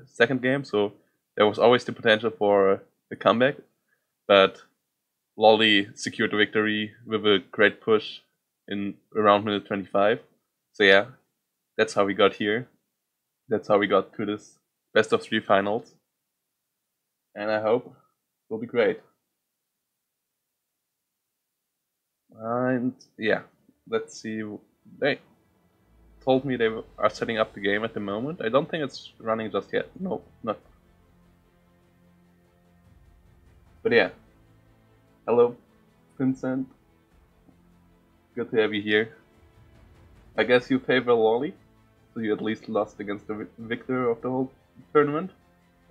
second game, so there was always the potential for a comeback. But Loli secured the victory with a great push in around minute 25. So yeah, that's how we got here. That's how we got to this best of three finals. And I hope it will be great. And yeah, let's see. They told me they are setting up the game at the moment. I don't think it's running just yet. No, not. But yeah. Hello, Vincent. Good to have you here. I guess you favor Loli, so you at least lost against the victor of the whole tournament?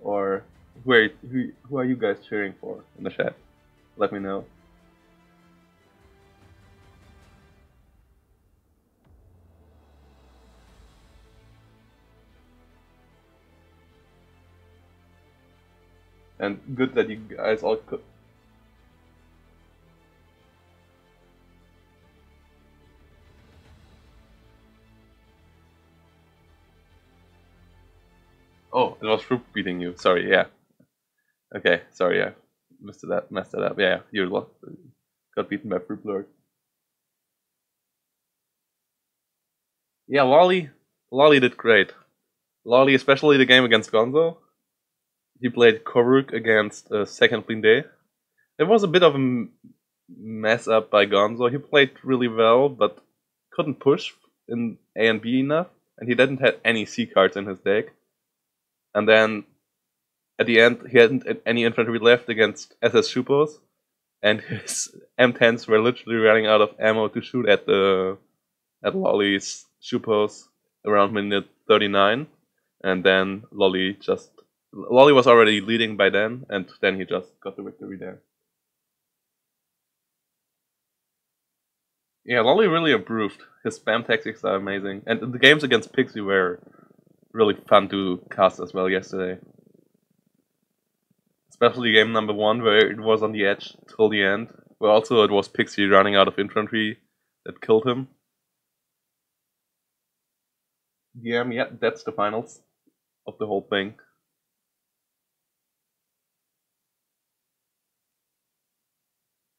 Or who are you guys cheering for in the chat? Let me know. And good that you guys all could. Oh, it was Fruit beating you. Sorry, yeah. Okay, sorry, yeah. Messed that up. Yeah, you lost, got beaten by Frubblord. Yeah, Loli did great. Loli, especially the game against Gonzo. He played Koruk against second Blinde. It was a bit of a mess up by Gonzo. He played really well, but couldn't push in A and B enough, and he didn't have any C cards in his deck. And then at the end, he hadn't any infantry left against SS Shupos, and his M10s were literally running out of ammo to shoot at Loli's Shupos around minute 39, and then Loli was already leading by then, and then he just got the victory there. Yeah, Loli really improved. His spam tactics are amazing, and the games against Pixie were really fun to cast as well yesterday. Especially game number 1, where it was on the edge till the end, where also it was Pixie running out of infantry that killed him. Yeah, that's the finals of the whole thing.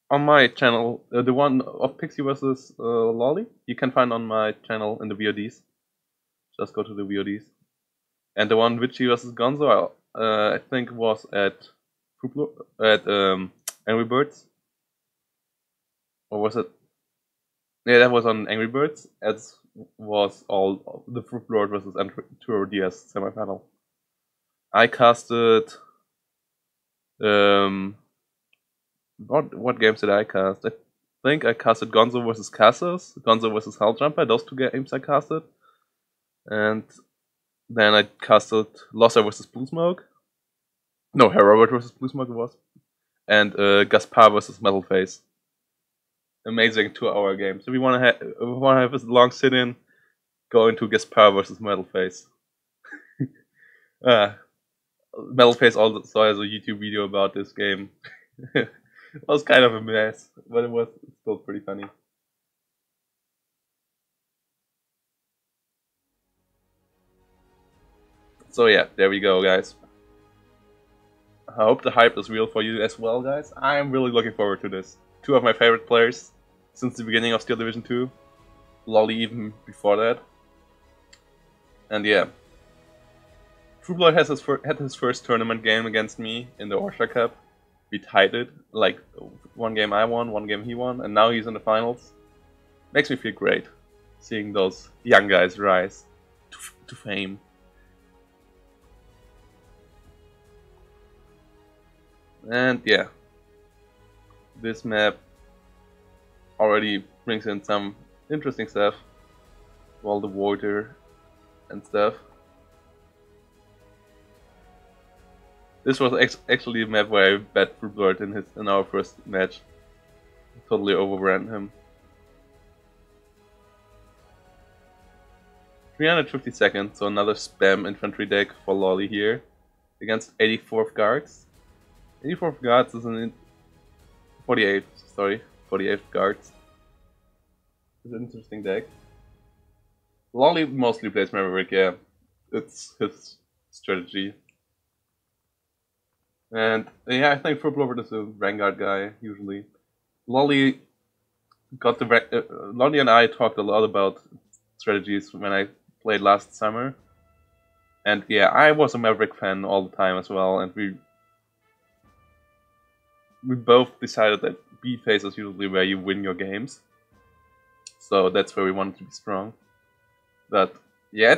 On my channel, the one of Pixie versus Loli, you can find on my channel in the VODs. Just go to the VODs. And the one Witchy versus Gonzo, I think was at Angry Birds. Or was it? Yeah, that was on Angry Birds. As was all the Frubblord versus Tour DS semifinal. I casted. What games did I cast? I think I casted Gonzo versus Cassos, Gonzo versus Helljumper. Those two games I casted. And then I casted Losser versus Blue Smoke. No, Herobert versus Blue Smoke it was. And Gaspar versus Metalface. Amazing 2-hour game. So if we want to have a long sit-in, go into Gaspar versus Metalface. Metalface also has a YouTube video about this game. It was kind of a mess, but it was still pretty funny. So yeah, there we go, guys. I hope the hype is real for you as well, guys. I am really looking forward to this. Two of my favorite players since the beginning of Steel Division 2. Loli even before that. And yeah. Frubblord had his first tournament game against me in the Orsha Cup. We tied it, like one game I won, one game he won, and now he's in the finals. Makes me feel great, seeing those young guys rise to fame. And yeah, this map already brings in some interesting stuff, all the water and stuff. This was actually a map where I bet Frubblord in our first match. Totally overran him. 350 seconds, so another spam infantry deck for Loli here against 84th guards. 84th guards is an 48th guards. It's an interesting deck. Loli mostly plays Maverick, yeah. It's his strategy. And yeah, I think Frubblord is a Vanguard guy usually. Loli Loli and I talked a lot about strategies when I played last summer. And yeah, I was a Maverick fan all the time as well, and we both decided that B phase is usually where you win your games. So that's where we wanted to be strong. But yeah,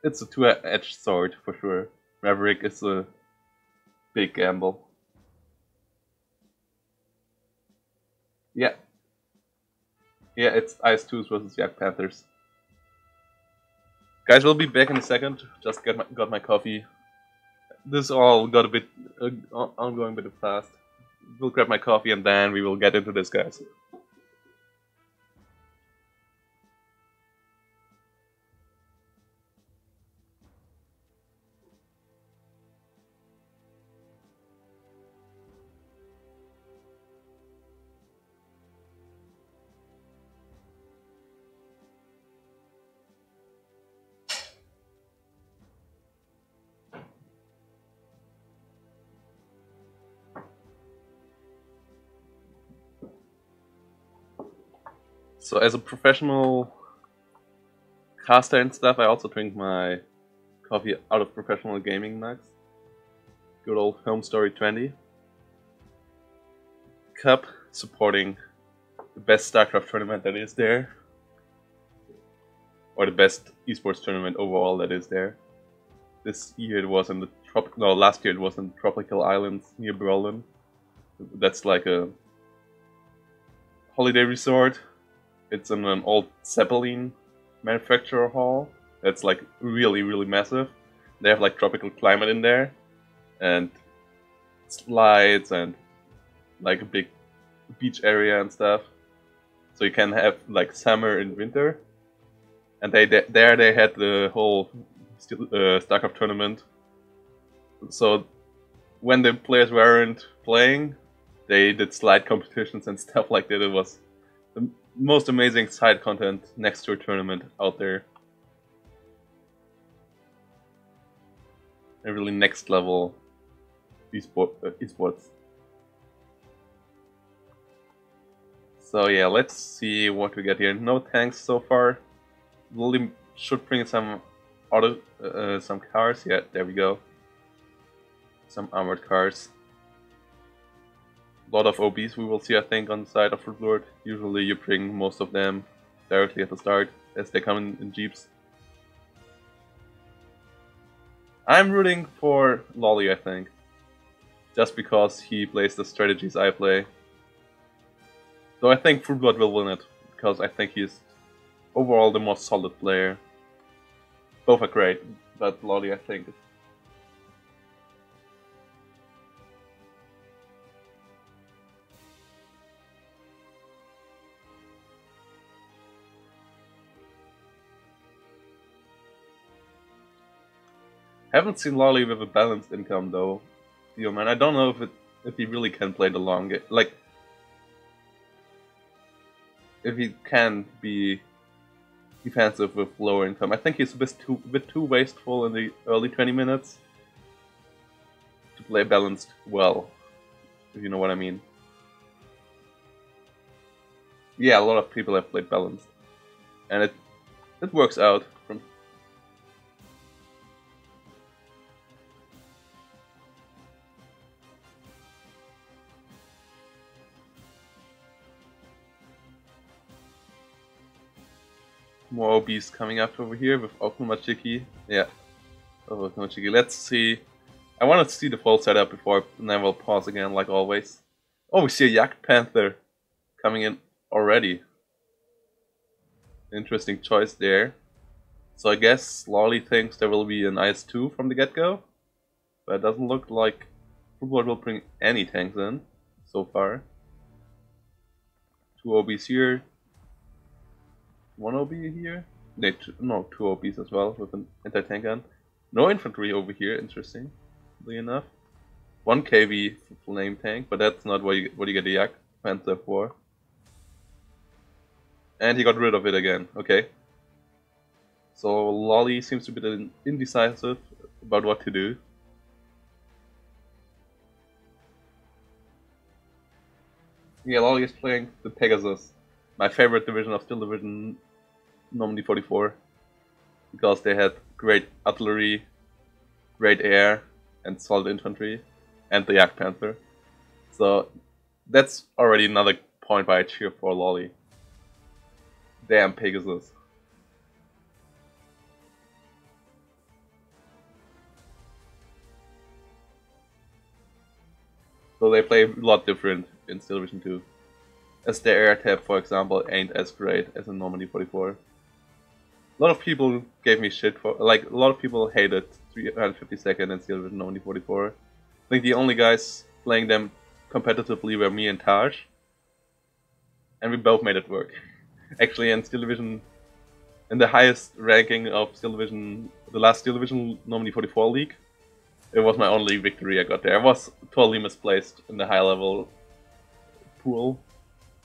it's a two-edged sword for sure. Maverick is a big gamble. Yeah. Yeah, it's Ice 2s versus Yak Panthers. Guys, we'll be back in a second. Just got my coffee. This all got a bit ongoing a bit fast. We'll grab my coffee and then we will get into this, guys. So as a professional caster and stuff, I also drink my coffee out of professional gaming mugs. Good old Home Story 20 cup, supporting the best StarCraft tournament that is there, or the best esports tournament overall that is there. This year it was in the last year it was in tropical islands near Berlin. That's like a holiday resort. It's in an old Zeppelin manufacturer hall. That's like really, really massive. They have like tropical climate in there, and slides and like a big beach area and stuff. So you can have like summer and winter. And they had the whole StarCraft tournament. So when the players weren't playing, they did slide competitions and stuff like that. It was the most amazing side content next to a tournament out there. And really next level esports. So yeah, let's see what we get here. No tanks so far. Loli should bring some some cars. Yeah, there we go. Some armored cars. A lot of OBs we will see, I think, on the side of Frubblord. Usually you bring most of them directly at the start, as they come in jeeps. I'm rooting for Loli, I think. Just because he plays the strategies I play. Though I think Frubblord will win it, because I think he's overall the most solid player. Both are great, but Loli, I think. Haven't seen Loli with a balanced income though, yo man. I don't know if he really can play the long game. Like, if he can be defensive with lower income. I think he's a bit too wasteful in the early 20 minutes to play balanced well, if you know what I mean. Yeah, a lot of people have played balanced, and it works out. From more OBs coming up over here with Okumachiki. Yeah, Okumachiki. Let's see. I want to see the full setup before, and then we'll pause again, like always. Oh, we see a Yak Panther coming in already. Interesting choice there. So I guess Loli thinks there will be an IS-2 from the get-go, but it doesn't look like Frubblord will bring any tanks in so far. 2 OBs here. 1 OB here? No, 2 OBs as well with an anti-tank gun. No infantry over here, interestingly enough. 1 KV flame tank, but that's not what you get a Yak Panther for. And he got rid of it again, okay. So Loli seems to be indecisive about what to do. Yeah, Loli is playing the Pegasus, my favorite division of Steel Division Normandy 44, because they had great artillery, great air, and solid infantry, and the Jagd Panther. So that's already another point why I cheer for Loli. Damn Pegasus. So they play a lot different in Steel Division 2. As their air tab, for example, ain't as great as in Normandy 44. A lot of people gave me shit for, like, a lot of people hated 352nd and Steel Division Normandy 44. I think the only guys playing them competitively were me and Taj. And we both made it work. Actually, in Steel Division, in the highest ranking of Steel Division, the last Steel Division Normandy 44 league, it was my only victory I got there. I was totally misplaced in the high level pool.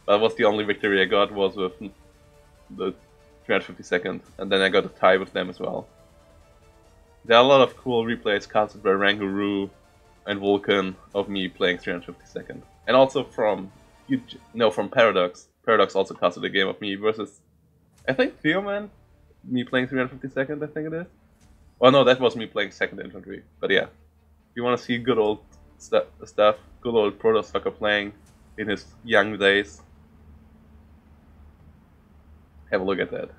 That was the only victory I got, was with the 352nd, and then I got a tie with them as well. There are a lot of cool replays casted by Ranguru and Vulcan of me playing 352nd. And also from Paradox. Paradox also casted a game of me versus, I think, Theoman, me playing 352nd, I think it is. Oh no, that was me playing 2nd Infantry. But yeah, if you want to see good old stuff, good old Proto Soccer playing in his young days, have a look at that.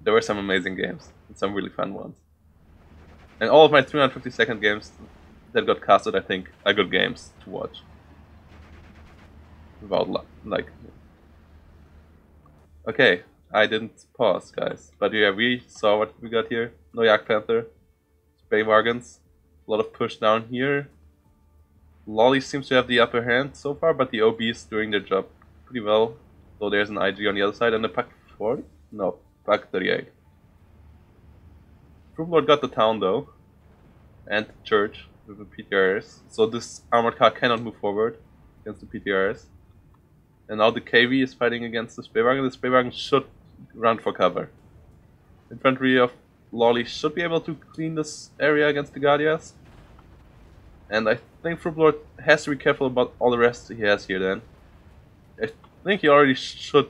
There were some amazing games, and some really fun ones. And all of my 352nd games that got casted, I think, are good games to watch. Without like... Okay, I didn't pause, guys. But yeah, we saw what we got here. No Jagd Panther. Spray Wagons. A lot of push down here. Loli seems to have the upper hand so far, but the OB is doing their job pretty well. So there's an IG on the other side and a Pack 40? No, Pack 38. Frubblord got the town though. And the church with the PTRs. So this armored car cannot move forward against the PTRs. And now the KV is fighting against the Spray Wagon. The Spray Wagon should run for cover. Infantry of Loli should be able to clean this area against the Guardias. And I think Frubblord has to be careful about all the rest he has here then. I think he already should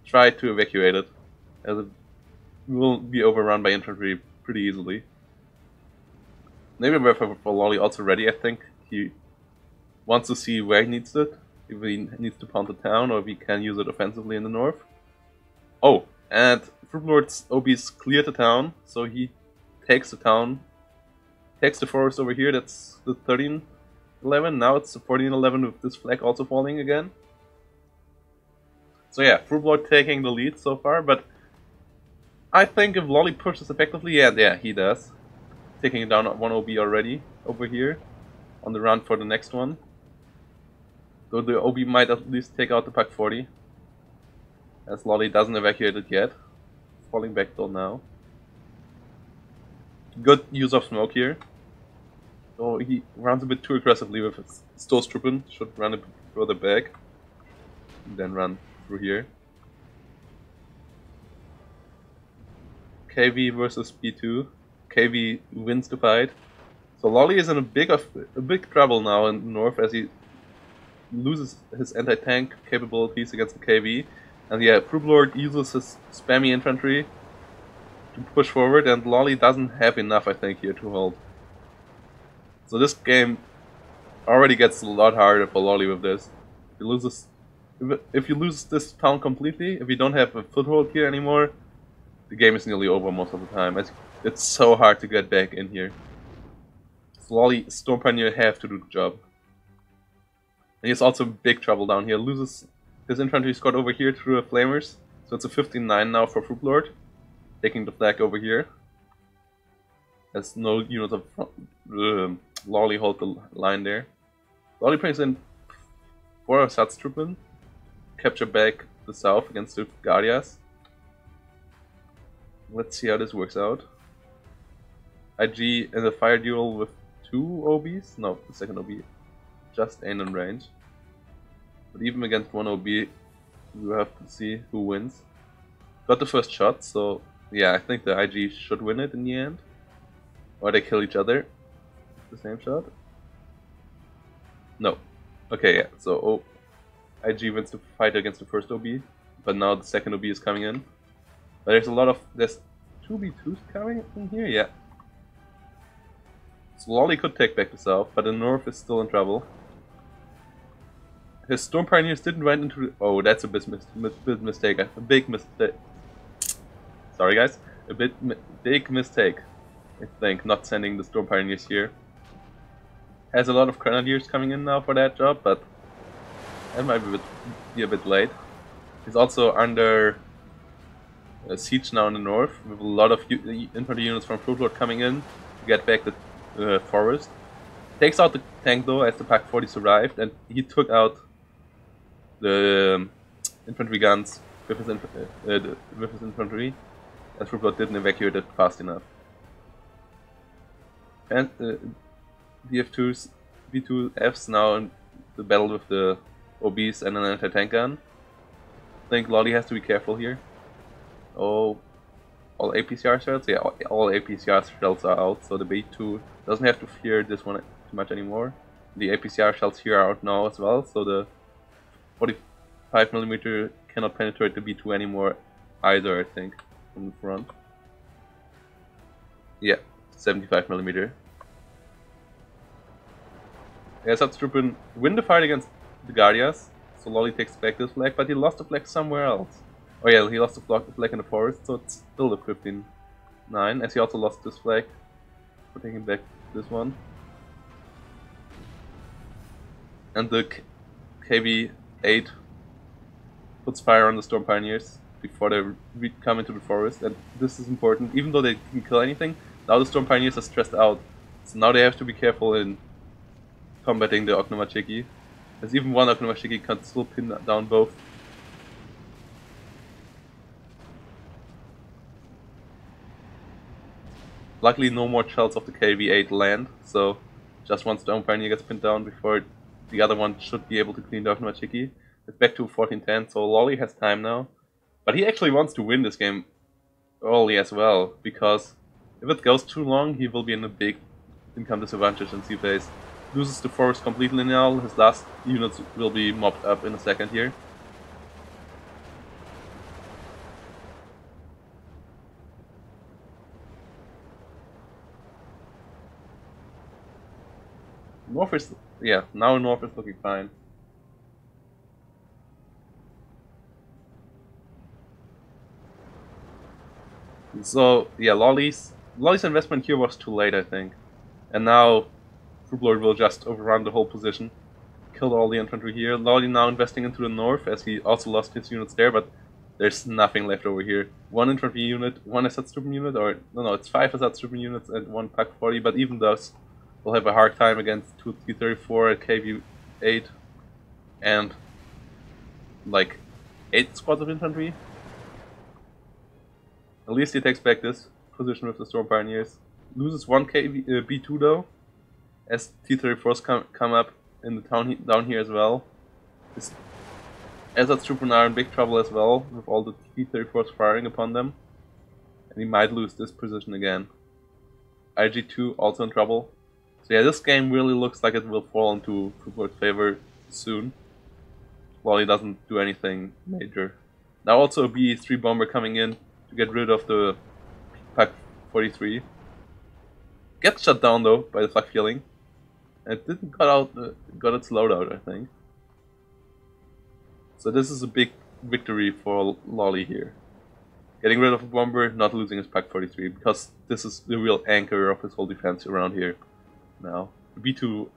try to evacuate it, as it will be overrun by infantry pretty easily. Maybe for Loli also ready. I think he wants to see where he needs it, if he needs to pound the town or if he can use it offensively in the north. Oh, and Frubblord's OBs cleared the town, so he takes the town, takes the forest over here. That's the 1311. Now it's the 1411 with this flag also falling again. So yeah, Frubblord taking the lead so far, but I think if Loli pushes effectively, yeah, he does. Taking down one OB already over here on the run for the next one. So the OB might at least take out the Pack 40, as Loli doesn't evacuate it yet. Falling back till now. Good use of smoke here. So he runs a bit too aggressively with his Stoßtruppen. Should run a bit further back. And then run through here. KV versus B2. KV wins the fight. So Loli is in a big trouble now in the north as he loses his anti-tank capabilities against the KV. And yeah, Frubblord uses his spammy infantry to push forward, and Loli doesn't have enough, I think, here to hold. So this game already gets a lot harder for Loli with this. If you lose this town completely, if you don't have a foothold here anymore, the game is nearly over most of the time. It's so hard to get back in here. So Loli, Storm Pioneer have to do the job. And he's also in big trouble down here. Loses his infantry squad over here through the Flamers. So it's a 15-9 now for Frubblord. Taking the flag over here. As no units of Loli hold the line there. Loli brings in 4 Satztruppen. Capture back the south against the Guardias. Let's see how this works out. IG in the fire duel with 2 OBs? No, the second OB just ain't in range. But even against one OB, you have to see who wins. Got the first shot, so Yeah, I think the IG should win it in the end. Or they kill each other. The same shot. No. Okay, yeah. So IG wins the fight against the first OB, but now the second OB is coming in. But there's 2v2s coming in here, yeah. So Loli could take back the south, but the north is still in trouble. His Storm Pioneers didn't run into the... Oh, that's a big mistake. A big mistake. Sorry guys. Big mistake. I think, not sending the Storm Pioneers here. Has a lot of Grenadiers coming in now for that job, but that might be a bit late. He's also under siege now in the north, with a lot of infantry units from Frubblord coming in to get back the forest. Takes out the tank though, as the Pack 40s arrived, and he took out the infantry guns with his infantry, as Frubblord didn't evacuate it fast enough. And DF2s, V2Fs now in the battle with the OBs and an anti-tank gun. I think Loli has to be careful here. Oh, all APCR shells? Yeah, all APCR shells are out, so the B2 doesn't have to fear this one too much anymore. The APCR shells here are out now as well, so the 45mm cannot penetrate the B2 anymore either, I think, from the front. Yeah, 75mm. Yeah, Satstrupen win the fight against the Guardias, so Loli takes back this flag, but he lost the flag somewhere else. Oh yeah, he lost the flag in the forest, so it's still the 15-9, as he also lost this flag for taking back this one. And the KV-8 puts fire on the Storm Pioneers before they come into the forest, and this is important. Even though they didn't kill anything, now the Storm Pioneers are stressed out, so now they have to be careful in combating the Ognomachiki, as even one Ognomachiki can still pin down both. Luckily no more shells of the KV-8 land, so just one Storm Pioneer gets pinned down before the other one should be able to clean the Ognomachiki. It's back to 1410, so Loli has time now. But he actually wants to win this game early as well, because if it goes too long, he will be in a big income disadvantage in sea phase. Loses the forest completely now, his last units will be mopped up in a second here. North is, yeah, now North is looking fine. So, yeah, Loli's investment here was too late, I think. And now Frubblord will just overrun the whole position. Killed all the infantry here. Loli now investing into the north, as he also lost his units there, but there's nothing left over here. One infantry unit, one Ersatztruppen unit, or no, it's 5 Ersatztruppen units and one Pack 40, but even those will have a hard time against 2 T-34, a KV-8, and like 8 squads of infantry. At least he takes back this position with the Storm Pioneers. Loses one B2 though, as T-34s come up in the town down here as well. His Ersatztruppen are in big trouble as well, with all the T-34s firing upon them. And he might lose this position again. IG2 also in trouble. So yeah, this game really looks like it will fall into Frubblord's favor soon. While he doesn't do anything major. Now also a BE-3 bomber coming in to get rid of the Pack 43. Gets shut down though by the flak feeling. And it didn't got its loadout, I think. So this is a big victory for Loli here. Getting rid of a bomber, not losing his Pack 43, because this is the real anchor of his whole defense around here. Now, the B2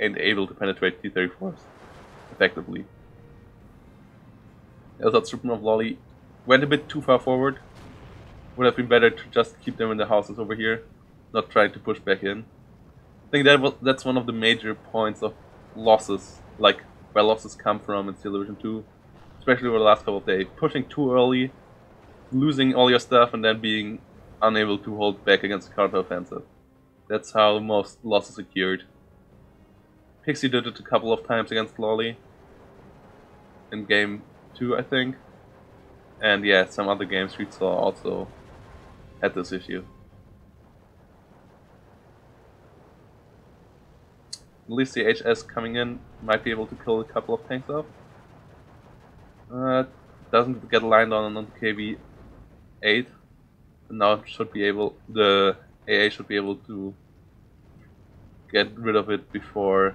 ain't able to penetrate T-34s effectively. The Ersatztruppen of Loli went a bit too far forward. Would have been better to just keep them in the houses over here, not trying to push back in. I think that's one of the major points of losses, like where losses come from in Steel Division 2, especially over the last couple of days. Pushing too early, losing all your stuff, and then being unable to hold back against the counteroffensive. That's how most losses occurred. Pixie did it a couple of times against Loli in game 2, I think. And yeah, some other games we saw also had this issue. At least the HS coming in might be able to kill a couple of tanks off. Doesn't get lined on the KB8. And now it should be able, the AA should be able to get rid of it before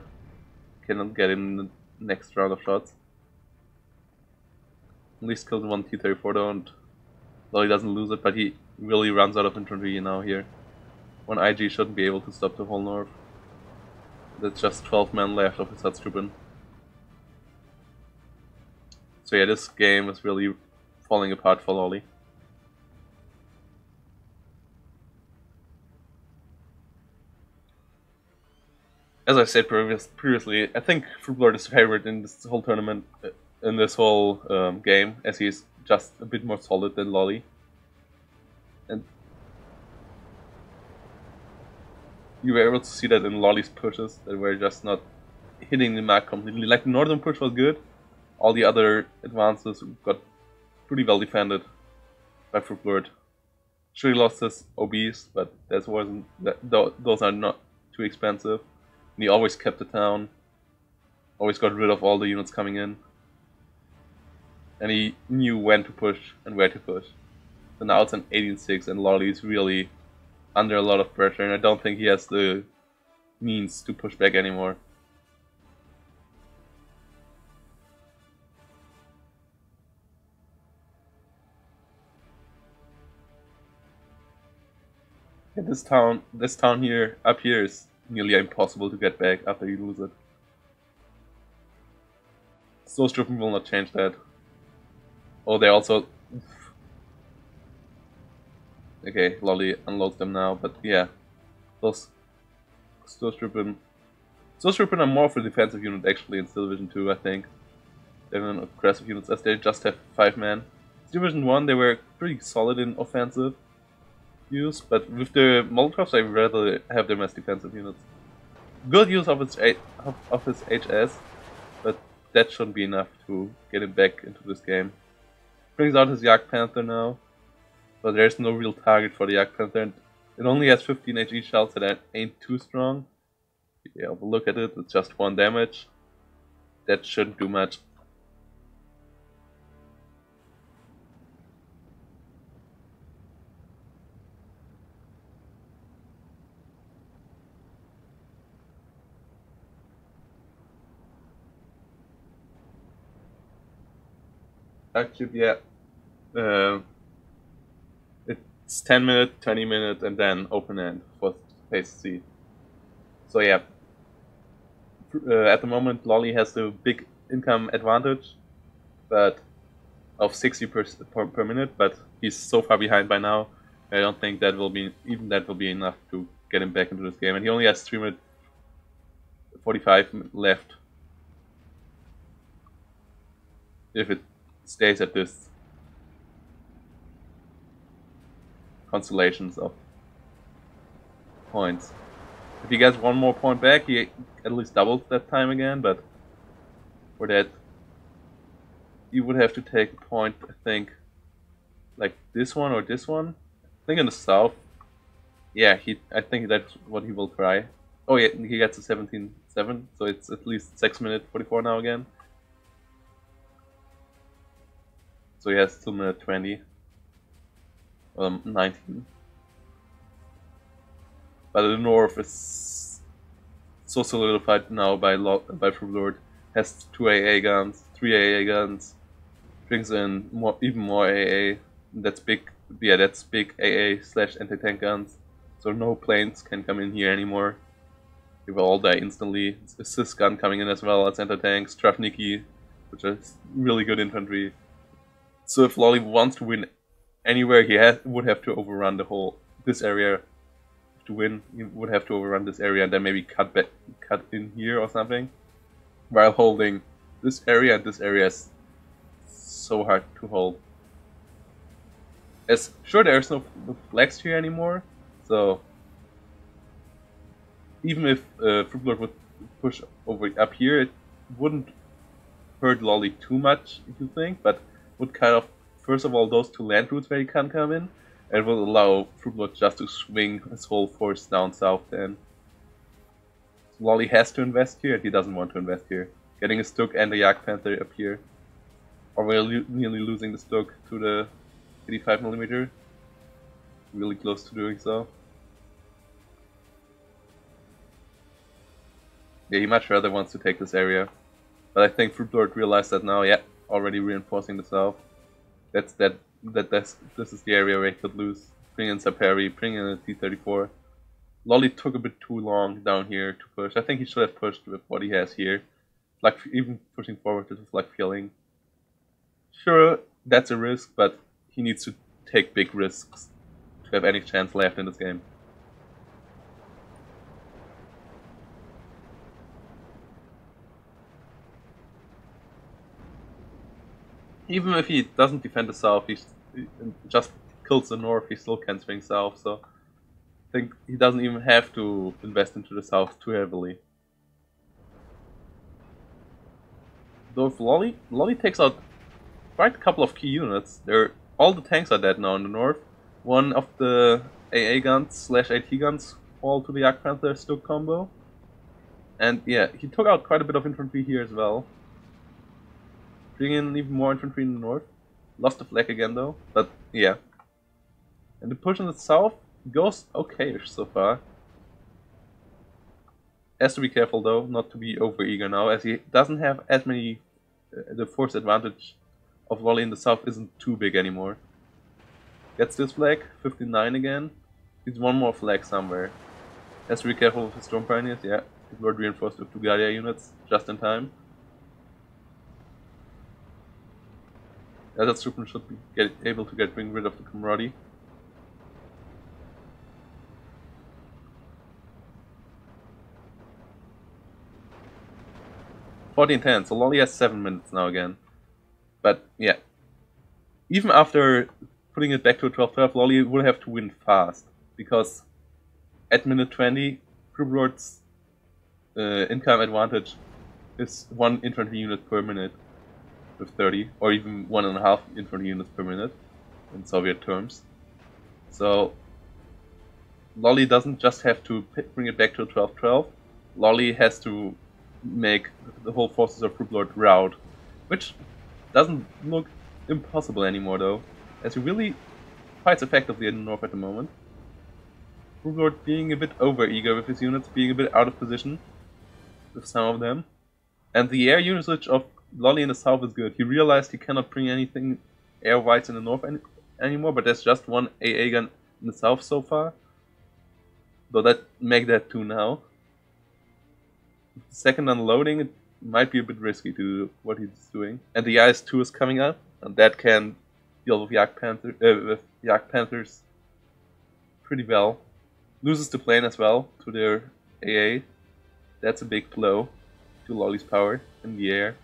cannot get in the next round of shots. At least kill the one T-34 don't. Though he doesn't lose it, but he really runs out of infantry now here. One IG shouldn't be able to stop the whole north. There's just 12 men left of his Hutztruppen. So yeah, this game is really falling apart for Loli. As I said previously, I think Frubblord is favorite in this whole tournament, in this whole game, as he's just a bit more solid than Loli. And you were able to see that in Loli's pushes, that were just not hitting the mark completely. Like the northern push was good, all the other advances got pretty well defended by Frubblord. Sure, he lost his OBs, but those are not too expensive. And he always kept the town, always got rid of all the units coming in. And he knew when to push and where to push. So now it's an 18-6 and Loli is really under a lot of pressure, and I don't think he has the means to push back anymore. Yeah, this town here, up here, is nearly impossible to get back after you lose it. Stoßtruppen will not change that. Oh, they also... Okay, Loli unloads them now, but yeah. Those Stoßtruppen are more of a defensive unit actually in Steel Division 2, I think, than aggressive units, as they just have 5 men. Steel Division 1 they were pretty solid in offensive use, but with the Molotovs I rather have them as defensive units. Good use of his HS, but that shouldn't be enough to get him back into this game. Brings out his Jagdpanther now, but there's no real target for the Jagdpanther, and it only has 15 HE shells, so that ain't too strong. Yeah, have a look at it, it's just 1 damage. That shouldn't do much. Actually, yeah. It's 10 minutes, 20 minutes, and then open end for phase C. So yeah, at the moment Loli has the big income advantage, but of 60 per minute, but he's so far behind by now. I don't think that will be enough to get him back into this game, and he only has 3 minutes 45 left. If it stays at this constellations of points. If he gets 1 more point back, he at least doubles that time again, but for that you would have to take a point, I think, like this one or this one. I think in the south. Yeah, I think that's what he will try. Oh yeah, he gets a 17-7, so it's at least 6 minutes 44 now again. So he has 2 minutes 20. 19. But the north is so solidified now by Frubblord. Has 2 AA guns, 3 AA guns, brings in even more AA. That's big. Yeah, that's big AA / anti-tank guns. So no planes can come in here anymore. They will all die instantly. It's a Sis gun coming in as well as anti-tanks. Strafniki, which is really good infantry. So if Loli wants to win anywhere, he would have to overrun this area. To win, he would have to overrun this area and then maybe cut in here or something, while holding this area, and this area is so hard to hold. As sure, there's no flags here anymore, so even if Frubblord would push over up here, it wouldn't hurt Loli too much, if you think, but would cut off first of all those 2 land routes where he can't come in, It will allow Frubblord just to swing his whole force down south then. So Loli has to invest here, and he doesn't want to invest here. Getting a Stook and a Yak Panther up here. Or we're nearly losing the Stook to the 85mm. Really close to doing so. Yeah, he much rather wants to take this area. But I think Frubblord realized that now, yeah, already reinforcing the south. This is the area where he could lose. Bring in Saperi, bring in a T-34. Loli took a bit too long down here to push. I think he should have pushed with what he has here. Like, even pushing forward with like feeling. Sure, that's a risk, but he needs to take big risks to have any chance left in this game. Even if he doesn't defend the south, he just kills the north, he still can swing south, so I think he doesn't even have to invest into the south too heavily. Though if Loli takes out quite a couple of key units. All the tanks are dead now in the north. One of the AA guns / AT guns fall to the Yak Panther Stook combo. And yeah, he took out quite a bit of infantry here as well. Bring in even more infantry in the north. Lost the flag again though, but yeah. And the push in the south goes okay-ish so far. Has to be careful though, not to be over eager now, as he doesn't have as many. The force advantage of Loli in the south isn't too big anymore. Gets this flag, 59 again. Needs one more flag somewhere. Has to be careful with his Storm Pioneers, yeah. People are reinforced with 2 Guardia units, just in time. Yeah, that Superman should be able to bring rid of the Camaraderie. $14:10, so Loli has 7 minutes now again. But yeah, even after putting it back to a 12-12, Loli will have to win fast, because at minute 20, Frubblord's income advantage is 1 infantry unit per minute with 30, or even 1.5 infantry units per minute in Soviet terms. So Loli doesn't just have to bring it back to a 12-12, Loli has to make the whole forces of Frubblord rout, which doesn't look impossible anymore though, as he really fights effectively in the north at the moment. Frubblord being a bit over-eager with his units, being a bit out of position with some of them. And the air usage of Loli in the south is good. He realized he cannot bring anything air-wise in the north anymore, but there's just 1 AA gun in the south so far. So make that 2 now. With the second unloading, it might be a bit risky to do what he's doing. And the IS-2 is coming up, and that can deal with Yak Panthers pretty well. Loses the plane as well to their AA. That's a big blow to Loli's power in the air.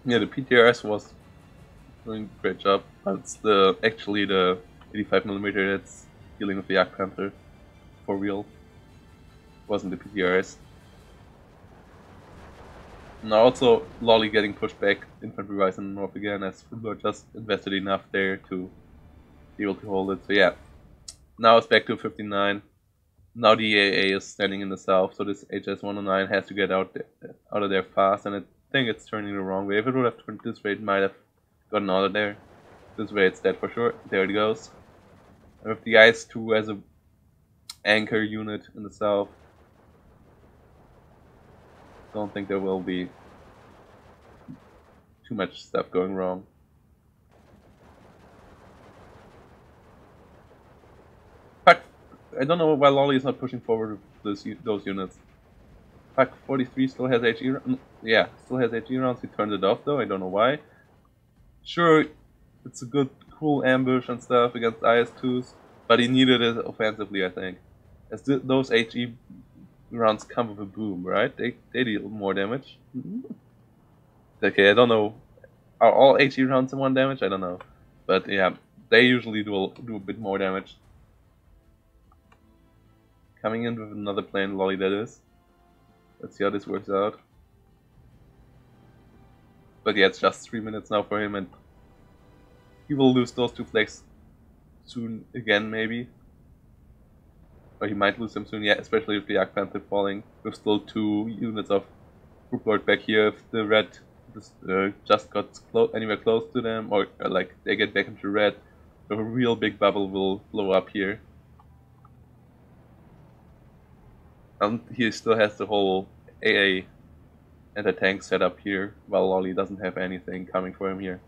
Yeah, the PTRS was doing a great job. It's actually the 85mm that's dealing with the Yak Panther for real. It wasn't the PTRS. Now also Loli getting pushed back infantry-wise in the north again, as Frubblord just invested enough there to be able to hold it. So yeah, now it's back to 59. Now the AA is standing in the south, so this HS-109 has to get out of there fast, and I think it's turning the wrong way. If it would have turned this way, it might have gotten out of there. This way it's dead for sure. There it goes. And with the IS-2 as a anchor unit in the south, don't think there will be too much stuff going wrong. Pack, I don't know why Loli is not pushing forward with those units. Pack 43 still has HE rounds. Yeah, still has HE rounds. He turned it off though. I don't know why. Sure, it's a good, cool ambush and stuff against IS-2s, but he needed it offensively, I think. As those HE rounds come with a boom, right? They deal more damage. Okay, I don't know. Are all HE rounds in 1 damage? I don't know. But yeah, they usually do a bit more damage. coming in with another plane, Loli that is. Let's see how this works out. But yeah, it's just 3 minutes now for him, and he will lose those 2 flags soon again, maybe. Or he might lose them soon, yeah, especially with the Jagd Panther falling. With still 2 units of Frubblord back here. If the red just got anywhere close to them, or like they get back into red, a real big bubble will blow up here. And he still has the whole AA anti-tank set up here, while Loli doesn't have anything coming for him here.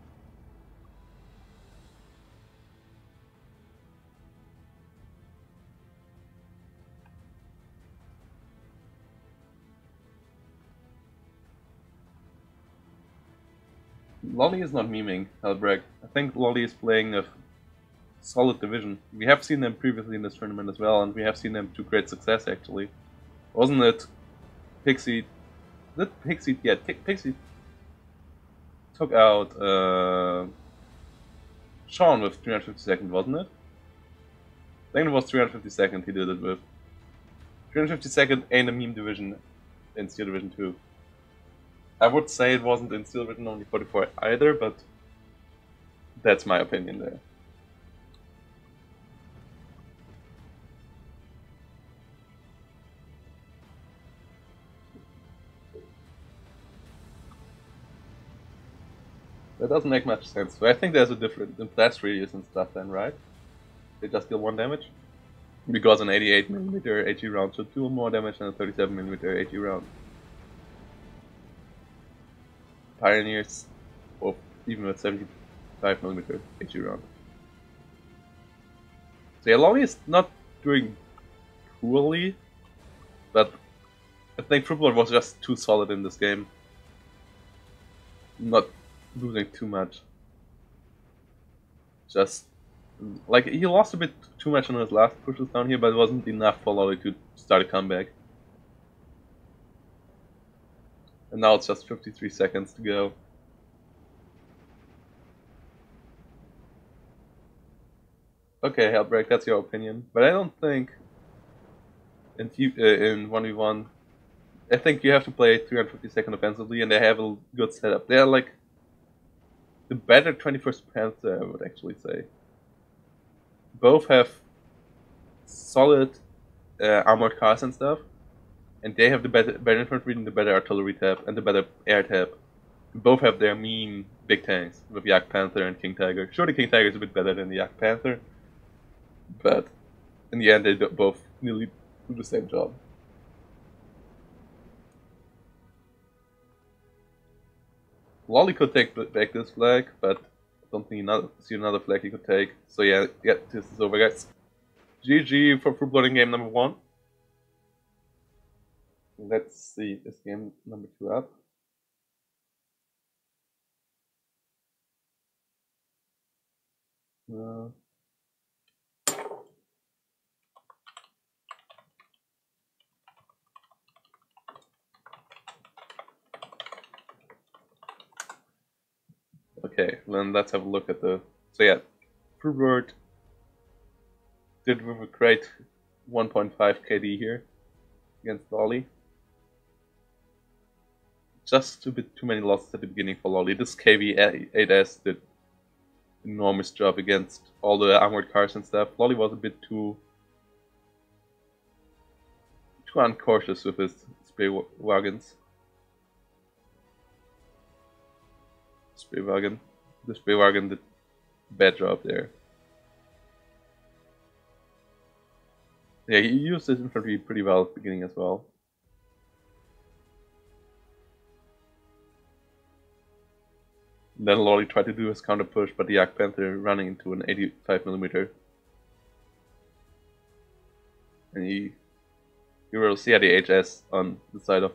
Loli is not memeing Helbreg. I think Loli is playing a solid division. We have seen them previously in this tournament as well, and we have seen them to great success actually. Wasn't it Pixie? Yeah, Pixie took out Sean with 352nd, wasn't it? I think it was 352nd he did it with. 352nd ain't a meme division in Steel Division 2. I would say it wasn't in Steel Division only 44 either, but that's my opinion there. That doesn't make much sense. So I think there's a difference in blast radius and stuff then, right? They just deal 1 damage? Because an 88mm AG round should do more damage than a 37mm AG round. Pioneers, or even with 75mm AG round. So yeah, Loli is not doing poorly, but I think Frubblord was just too solid in this game. Not losing too much. Just like he lost a bit too much on his last pushes down here, but it wasn't enough for Loli to start a comeback. And now it's just 53 seconds to go. Okay, Hellbreak, that's your opinion, but I don't think in 1v1. I think you have to play 352nd offensively, and they have a good setup. They're like the better 21st Panther, I would actually say. Both have solid armored cars and stuff, and they have the better infantry and the better artillery tab and the better air tab. Both have their mean big tanks with Jagd Panther and King Tiger. Sure, the King Tiger is a bit better than the Jagd Panther, but in the end they both nearly do the same job. Loli could take back this flag, but I don't think see another flag he could take. So yeah, this is over, guys. GG for Frubblord in game number 1. Let's see, is game number 2 up? Okay, then let's have a look at the... So yeah, Frubblord did with a great 1.5 KD here against Loli. Just a bit too many losses at the beginning for Loli. This KV-8S did an enormous job against all the armored cars and stuff. Loli was a bit too uncautious with his spray wagons. The spray wagon did a bad job there. Yeah, he used his infantry pretty well at the beginning as well. And then Loli tried to do his counter push, but the Jagd Panther running into an 85mm. And you will see the HS on the side of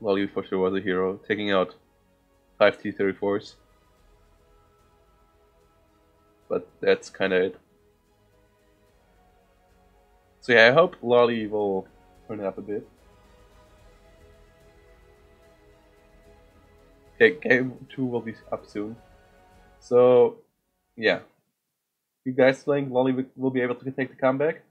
Loli for sure was a hero, taking out 5 T-34s. But that's kinda it. So yeah, I hope Loli will turn it up a bit. Okay, game 2 will be up soon. So yeah. You guys think Loli will be able to take the comeback?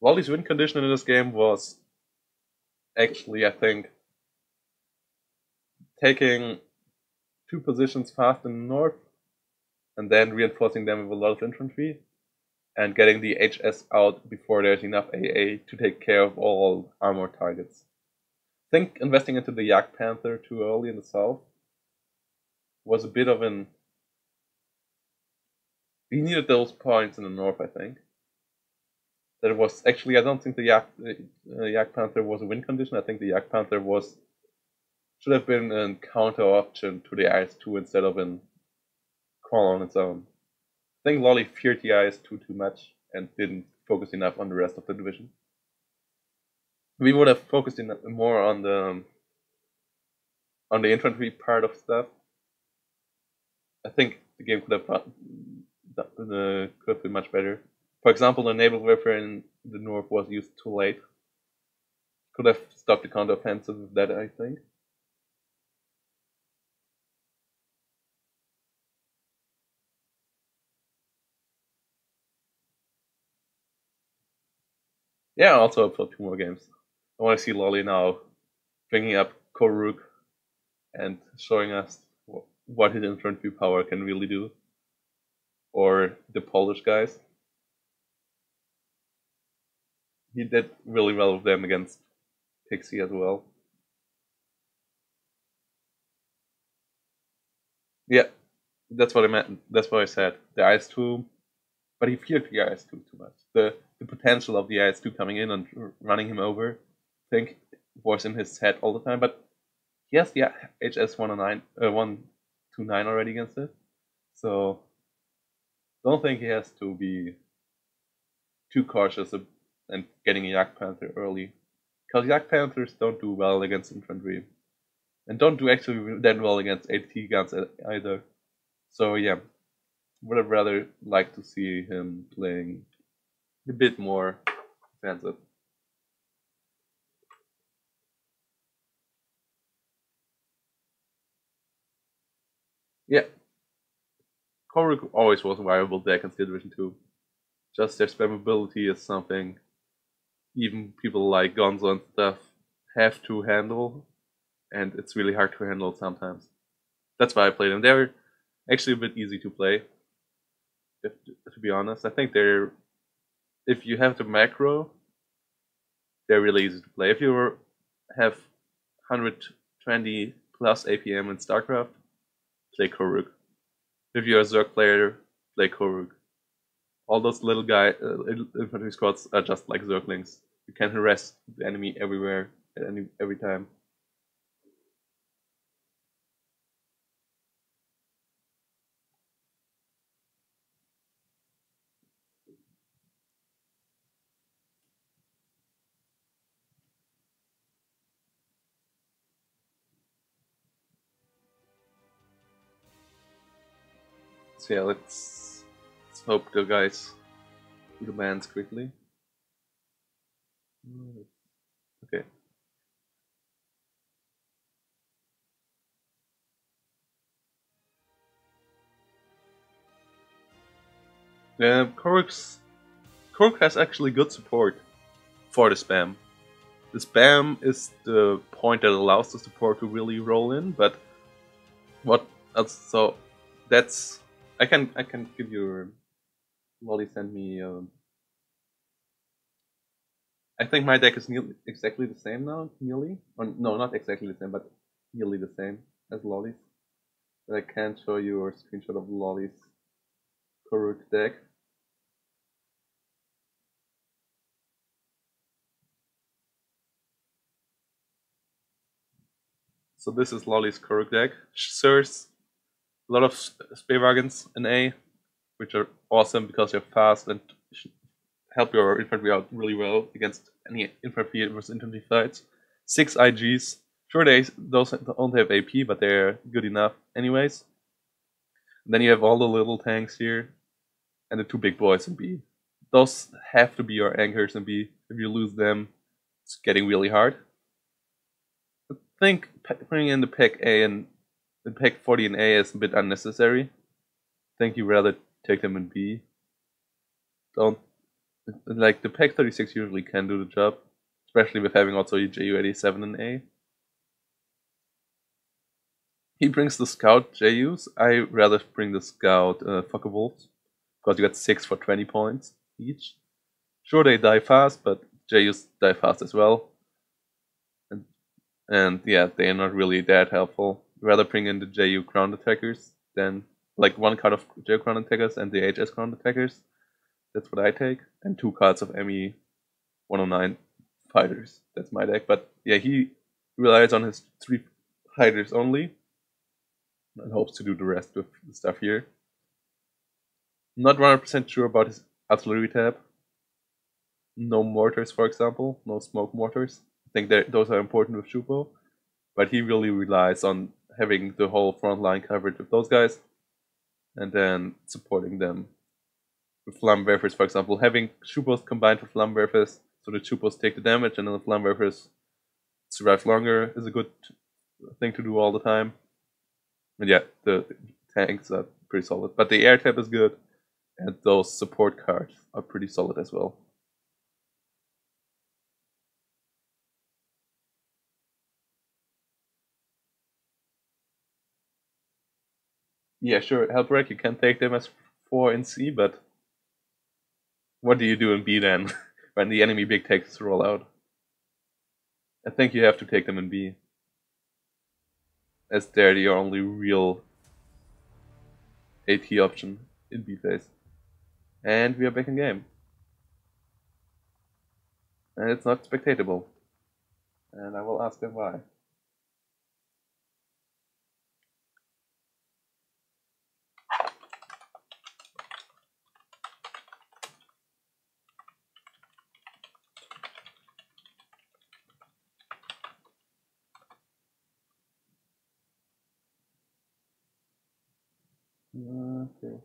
Loli's win condition in this game was actually, I think, taking 2 positions fast in the north and then reinforcing them with a lot of infantry and getting the HS out before there's enough AA to take care of all armored targets. I think investing into the Yak Panther too early in the south was a bit of an... He needed those points in the north, I think. That it was actually, I don't think the Yak Panther was a win condition. I think the Yak Panther should have been a counter option to the IS-2 instead of a call on its own. I think Loli feared the IS-2 too much and didn't focus enough on the rest of the division. We would have focused more on the infantry part of stuff. I think the game could have been much better. For example, the naval warfare in the north was used too late. Could have stopped the counteroffensive with that, I think. Yeah, also up for 2 more games. I want to see Loli now bringing up Koruk and showing us what his infantry power can really do. Or the Polish guys. He did really well with them against Pixie as well. Yeah, that's what I meant. That's what I said. The IS-2, but he feared the IS-2 too much. The potential of the IS-2 coming in and running him over, I think, was in his head all the time. But he has the HS-129 already against it, so don't think he has to be too cautious and getting a Yak Panther early, because Yak Panthers don't do well against infantry, and don't do actually that well against AT guns either. So yeah, would have rather liked to see him playing a bit more offensive. Yeah, Koruk always was a viable deck in Steel Division 2. Just their spammability is something even people like Gonzo and stuff have to handle, and it's really hard to handle sometimes. That's why I play them. They're actually a bit easy to play, to be honest. I think if you have the macro, they're really easy to play. If you have 120 plus APM in StarCraft, play Koruk. If you're a Zerg player, play Koruk. All those little infantry squads are just like Zerglings. You can harass the enemy everywhere at every time. So yeah, let's hope the guys do the bans quickly. Okay. Koruk has actually good support for the spam. The spam is the point that allows the support to really roll in, but what else? So that's I can give you. Loli sent me. I think my deck is exactly the same now. Nearly, or no, not exactly the same, but nearly the same as Loli's. But I can't show you a screenshot of Loli's Koruk deck. So this is Loli's Koruk deck. There's a lot of spear wagons in A, which are awesome because they're fast and help your infantry out really well against any infantry versus infantry fights. 6 IGs. Sure, those don't have AP, but they're good enough anyways. And then you have all the little tanks here, and the 2 big boys in B. Those have to be your anchors in B. If you lose them, it's getting really hard. I think putting in the pick A and the pick 40 in A is a bit unnecessary. I think you rather take them in B. Don't Like the Pack 36 usually can do the job, especially with having also a JU-87 in A. He brings the Scout JUs. I rather bring the Scout Wolves because you get 6 for 20 points each. Sure, they die fast, but JUs die fast as well. And yeah, they're not really that helpful. Rather bring in the JU ground attackers than like one card of JU ground attackers and the HS ground attackers. That's what I take. And 2 cards of ME 109 fighters. That's my deck. But yeah, he relies on his 3 fighters only and hopes to do the rest with the stuff here. Not 100% sure about his artillery tab. No mortars, for example. No smoke mortars. I think that those are important with Shupo. But he really relies on having the whole front line covered with those guys and then supporting them with Flammenwerfers, for example. Having Shupos combined with Flammenwerfers so the Shupos take the damage and then the Flammenwerfers survive longer is a good thing to do all the time. And yeah, the tanks are pretty solid. But the air tab is good, and those support cards are pretty solid as well. Yeah, sure, Helpwreck, you can take them as 4 in C, but what do you do in B then when the enemy big takes roll out? I think you have to take them in B, as they're the only real AT option in B phase. And we are back in game. And it's not spectatable. And I will ask them why. Okay.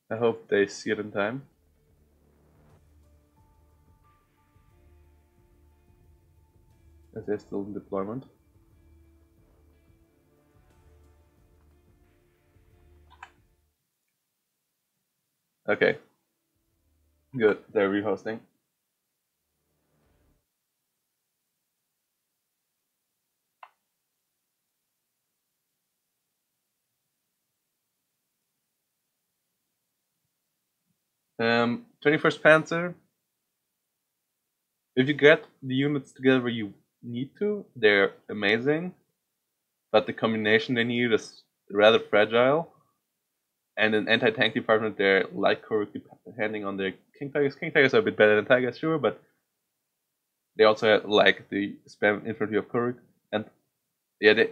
I hope they see it in time. As they're still in deployment. Okay. Good, they're rehosting. 21st Panzer. If you get the units together you need to, they're amazing. But the combination they need is rather fragile. And in anti-tank department, they're light correctly handing on their King Tigers. King Tigers are a bit better than Tigers, sure, but they also have, like the spam infantry of Kuruk. And yeah,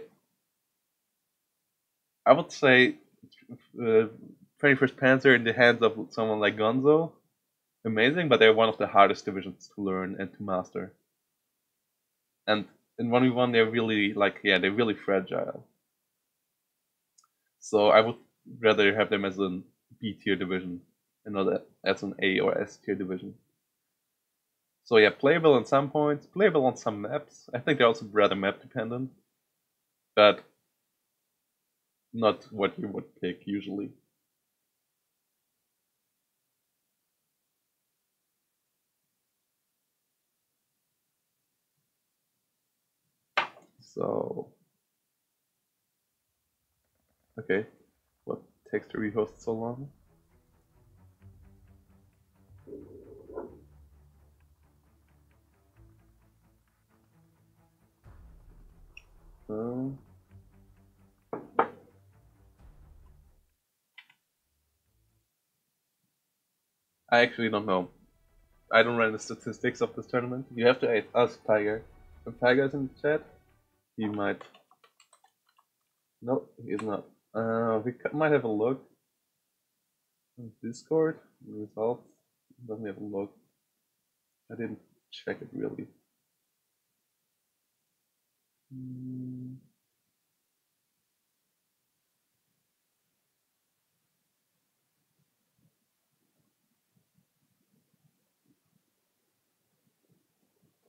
I would say 21st Panzer in the hands of someone like Gonzo, amazing, but they're one of the hardest divisions to learn and to master. And in 1v1, they're really they're really fragile. So I would rather have them as an B tier division and not as an A or S tier division. So yeah, playable on some points, playable on some maps. I think they're also rather map dependent, but not what you would pick usually. So okay, what takes to rehost so long? Um, I actually don't know. I don't run the statistics of this tournament. You have to ask Tiger. If Tiger's in the chat, he might. No, he's not. We might have a look. Discord results. Let me have a look. I didn't check it really.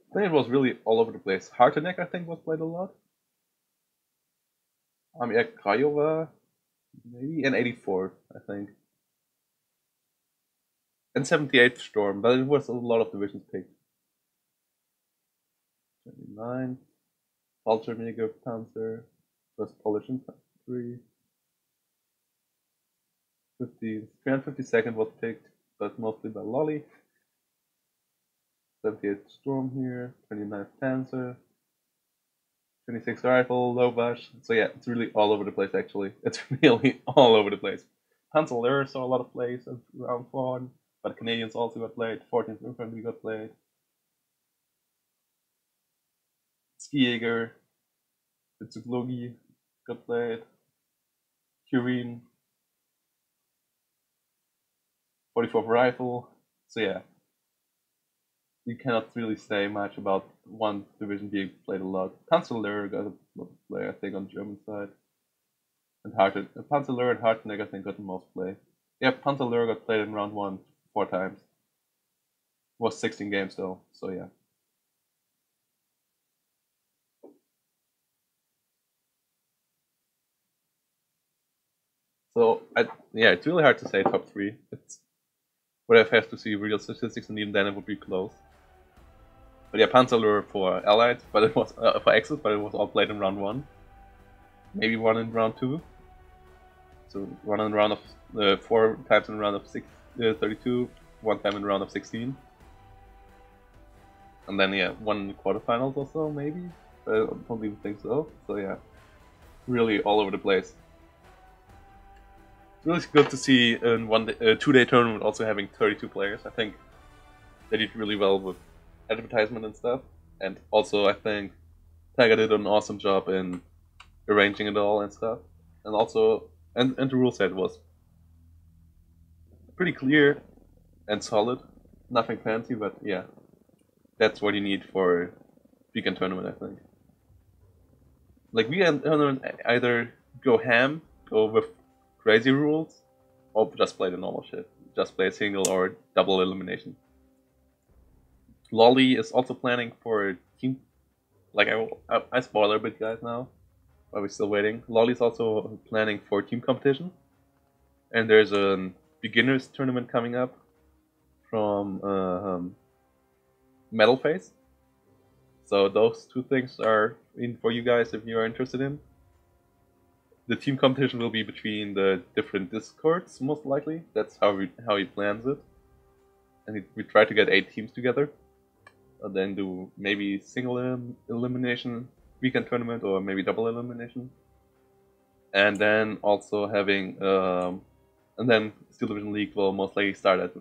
I think it was really all over the place. Heart Attack, I think, was played a lot. Craiova, maybe, and 84th, I think. And 78th Storm, but it was a lot of divisions picked. 29. Fallschirmjäger Panzer, first Polish infantry. 352nd was picked, but mostly by Loli. 78th Storm here, 29th Panzer, 26th Rifle, Lovash. So yeah, it's really all over the place actually. It's really all over the place. Panzer saw a lot of plays at round 1, but Canadians also got played. 14th Infantry got played. Skijäger, Bitsuglogi got played. Kurine, 44th Rifle. So yeah, you cannot really say much about one division being played a lot. Panzer got a lot of play, I think, on the German side. And Panzer and Hartnegg, I think, got the most play. Yeah, Panzer got played in round 1 4 times. It was 16 games though, so yeah. So yeah, it's really hard to say top 3. It's would have to see real statistics, and even then it would be close. But yeah, Panzer for Allied, but it was for Axis, but it was all played in round 1. Maybe one in round 2. So one in round of 4 times in round of 32, 1 time in round of 16. And then yeah, 1 in the quarterfinals or so, maybe. I don't even think so. So yeah, really all over the place. It's really good to see in 2-day tournament also having 32 players. I think they did really well with advertisement and stuff. And also I think Tiger did an awesome job in arranging it all and stuff. And also, and the rule set was pretty clear and solid. Nothing fancy, but yeah, that's what you need for weekend tournament, I think. Like weekend tournament, either go ham, go with crazy rules, or just play the normal shit. Just play a single or double elimination. Loli is also planning for a team. Like I spoiler a bit, guys. Now, are we still waiting? Loli is also planning for team competition, and there's a beginners tournament coming up from Metal Phase. So those 2 things are in for you guys if you are interested in. The team competition will be between the different discords, most likely. That's how he plans it. And we try to get 8 teams together, and then do maybe single elimination weekend tournament or maybe double elimination. And then also having and then Steel Division League will most likely start at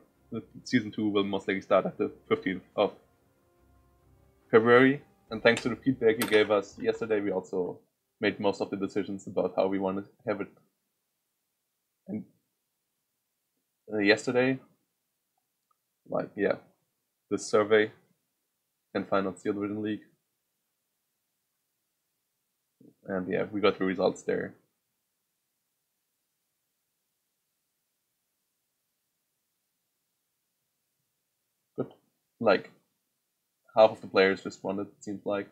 season 2 will most likely start at the 15th of February. And thanks to the feedback you gave us yesterday, we also made most of the decisions about how we want to have it. And yesterday, like yeah, this survey can find on Steel Division League, and yeah, we got the results there. But like half of the players responded. It seems like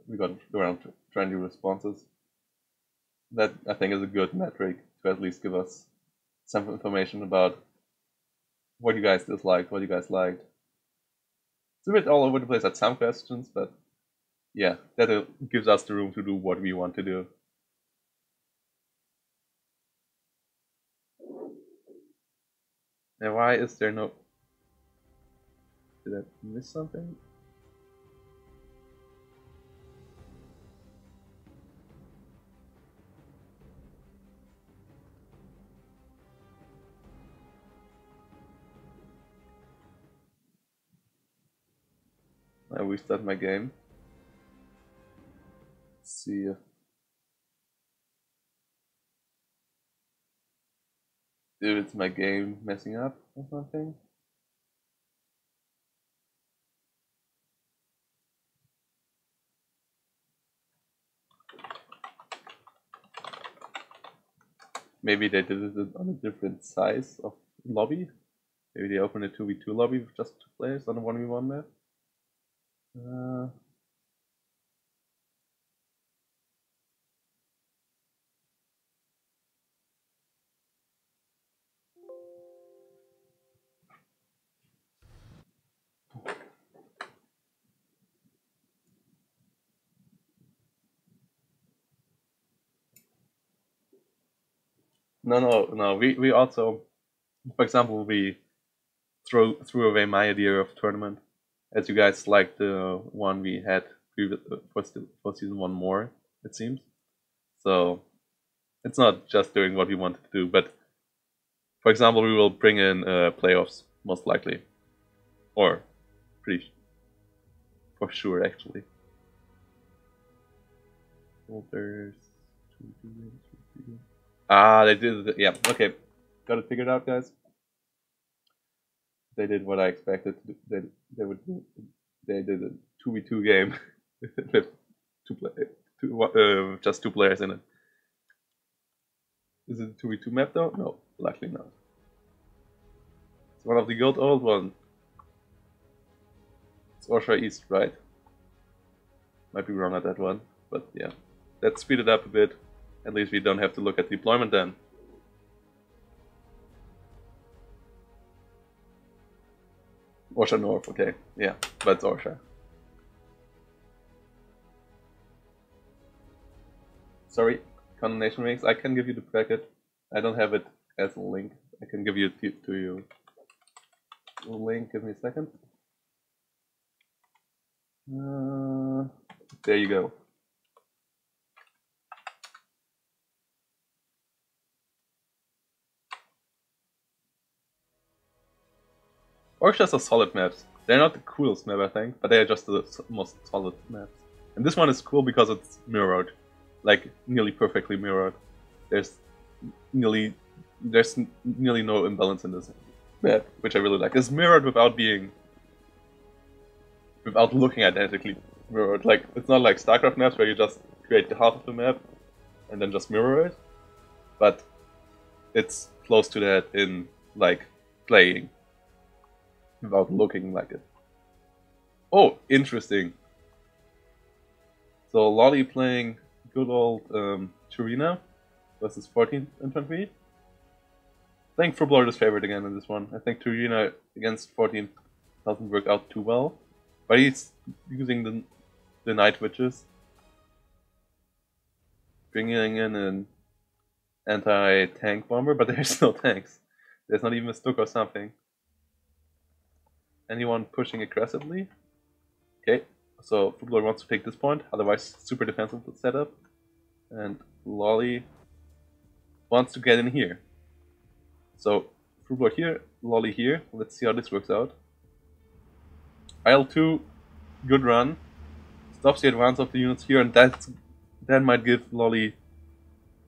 we got around 20 responses. That I think is a good metric to at least give us some information about what you guys disliked, what you guys liked. It's a bit all over the place at some questions, but yeah, that gives us the room to do what we want to do. And why is there no... Did I miss something? I restart my game. Let's see if it's my game messing up or something. Maybe they did it on a different size of lobby. Maybe they opened a 2v2 lobby with just 2 players on a 1v1 map. No. We also, for example, we threw away my idea of tournament, as you guys liked the one we had for season one more, it seems. So it's not just doing what we wanted to do, but for example, we will bring in playoffs most likely, or pretty for sure actually. There's they did it. Yeah, okay, got it figured out, guys. They did what I expected. They would do. They did a 2v2 game with just two players in it. Is it a 2v2 map though? No, likely not. It's one of the good old ones. It's Orsha East, right? Might be wrong at that one, but yeah. Let's speed it up a bit. At least we don't have to look at deployment then. Orsha North, okay. Yeah, that's Orsha. Sorry, condemnation rings. I can give you the bracket. I don't have it as a link. I can give you to you. Link, give me a second. There you go. Orsha's are solid maps. They're not the coolest map, I think, but they are just the most solid maps. And this one is cool because it's mirrored. Like, nearly perfectly mirrored. There's nearly no imbalance in this map, which I really like. It's mirrored without looking identically mirrored. Like, it's not like StarCraft maps where you just create half of the map and then just mirror it. But it's close to that in, like, playing without looking like it. Oh, interesting. So Loli playing good old Turina versus 14th Infantry. I think Frubblord is favored again in this one. I think Turina against 14th doesn't work out too well. But he's using the Night Witches. Bringing in an anti-tank bomber, but there's no tanks. There's not even a Stook or something. Anyone pushing aggressively? Okay, so Frubblord wants to take this point, otherwise super defensive setup. And Loli wants to get in here. So Frubblord here, Loli here. Let's see how this works out. IL-2, good run. Stops the advance of the units here, and that might give Loli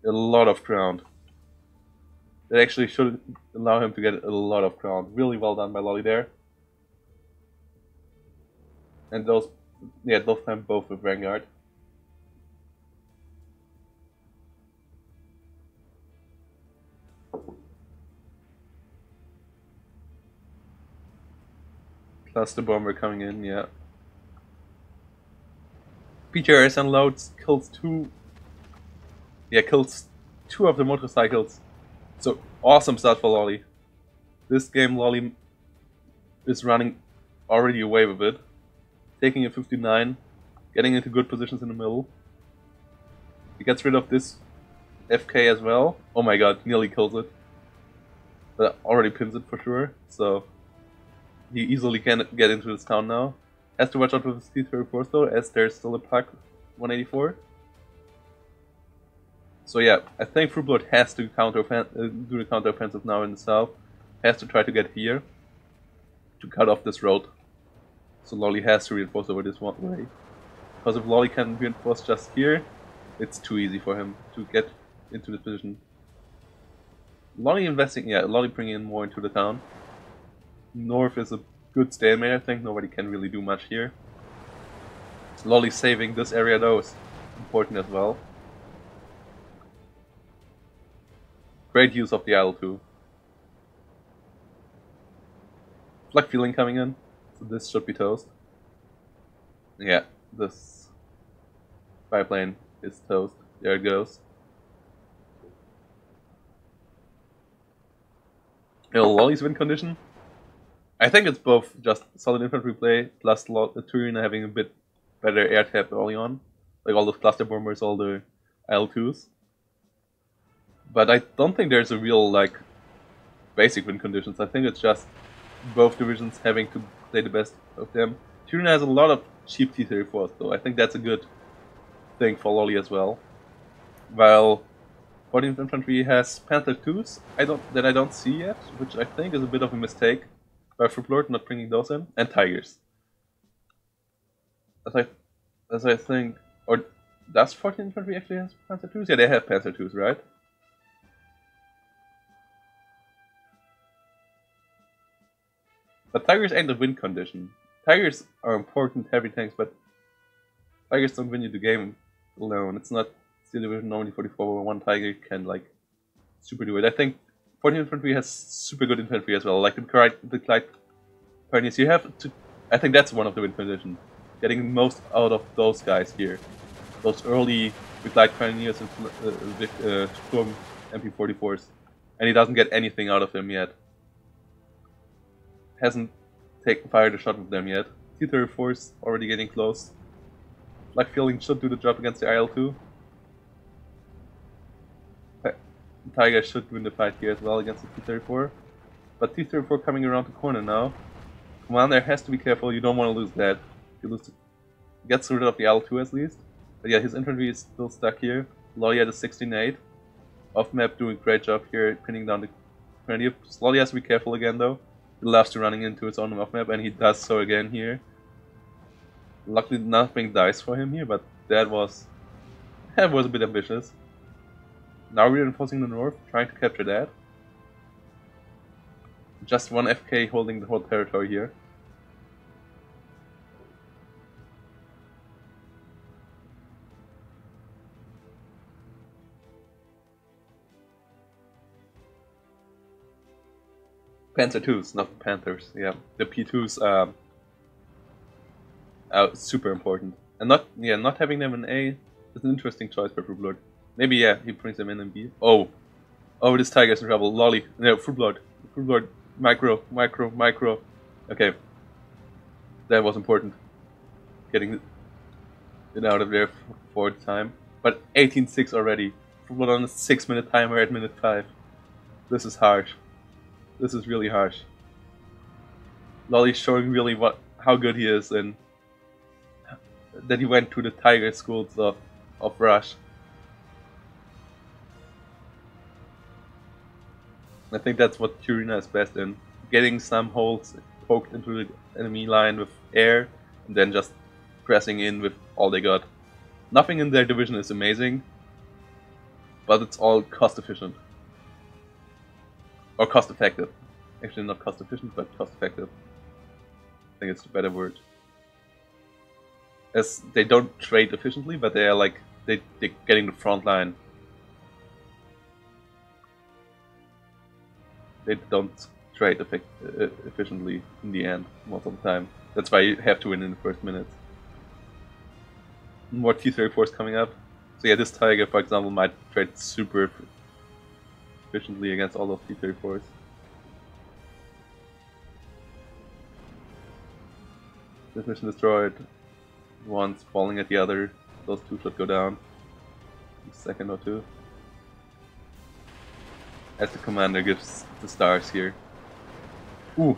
a lot of ground. That actually should allow him to get a lot of ground. Really well done by Loli there. And those time both with Vanguard. Cluster bomber coming in, yeah. PTRS unloads, kills two of the motorcycles. So awesome start for Loli. This game Loli is running already away with it. Taking a 59, getting into good positions in the middle. He gets rid of this FK as well. Oh my god, nearly kills it. But already pins it for sure, so he easily can get into this town now. Has to watch out with his T-34 though, as there's still a Pak 184. So yeah, I think Frubblord has to do the counter-offensive now in the south. Has to try to get here to cut off this road. So Loli has to reinforce over this one way. Because if Loli can reinforce just here, it's too easy for him to get into this position. Loli bringing in more into the town. North is a good stalemate, I think. Nobody can really do much here. Loli saving this area though is important as well. Great use of the IL-2. Flak fueling coming in. So this should be toast. Yeah, this biplane is toast. There it goes. Loli's win condition. I think it's both just solid infantry play plus Turina having a bit better air tap early on. Like all those cluster bombers, all the IL-2s. But I don't think there's a real like basic win conditions. I think it's just both divisions having to play the best of them. Tyrion has a lot of cheap T-34s though. I think that's a good thing for Loli as well. While 14th Infantry has Panther 2s that I don't see yet, which I think is a bit of a mistake by Frubblord not bringing those in, and Tigers. As I think, or does 14th Infantry actually have Panther 2s? Yeah, they have Panther 2s, right? But Tigers ain't a win condition. Tigers are important heavy tanks, but Tigers don't win you the game alone. It's not Steel Division only 44 where one Tiger can like super do it. I think 14th Infantry has super good infantry as well. Like the Clyde Pioneers, you have to. I think that's one of the win conditions. Getting most out of those guys here. Those early Clyde Pioneers and Sturm MP44s. And he doesn't get anything out of them yet. Hasn't fired a shot with them yet. T-34's already getting close. Like feeling should do the job against the IL-2. Tiger should win the fight here as well against the T-34. But T-34 coming around the corner now. Commander has to be careful, you don't want to lose that. If you lose gets rid of the IL-2 at least. But yeah, his infantry is still stuck here. Loli at a 16-8. Off map doing a great job here, pinning down the Grenadier. Loli has to be careful again though. He loves to running into his own off map, and he does so again here. Luckily nothing dies for him here, but that was a bit ambitious. Now reinforcing the north, trying to capture that. Just one FK holding the whole territory here. Panther 2s, not Panthers, yeah. The P2s are super important. And not having them in A is an interesting choice by Frubblord. Maybe he brings them in B. Oh, this Tiger's in trouble. Loli, no, Frubblord, micro. Okay, that was important. Getting it out of there for the time. But 18-6 already. Frubblord on a 6-minute timer at minute 5. This is harsh. This is really harsh. Loli's showing really how good he is and that he went to the Tiger schools of Rush. I think that's what Turina is best in. Getting some holes poked into the enemy line with air and then just pressing in with all they got. Nothing in their division is amazing, but it's all cost efficient. Or cost effective. Actually not cost efficient, but cost effective. I think it's the better word. As they don't trade efficiently, but they are like they're getting the front line. They don't trade efficiently in the end most of the time. That's why you have to win in the first minutes. More T-34s coming up. So yeah, this Tiger, for example, might trade super efficiently against all those T-34s. This mission destroyed. One's falling at the other. Those two should go down. In a second or two. As the commander gives the stars here. Ooh!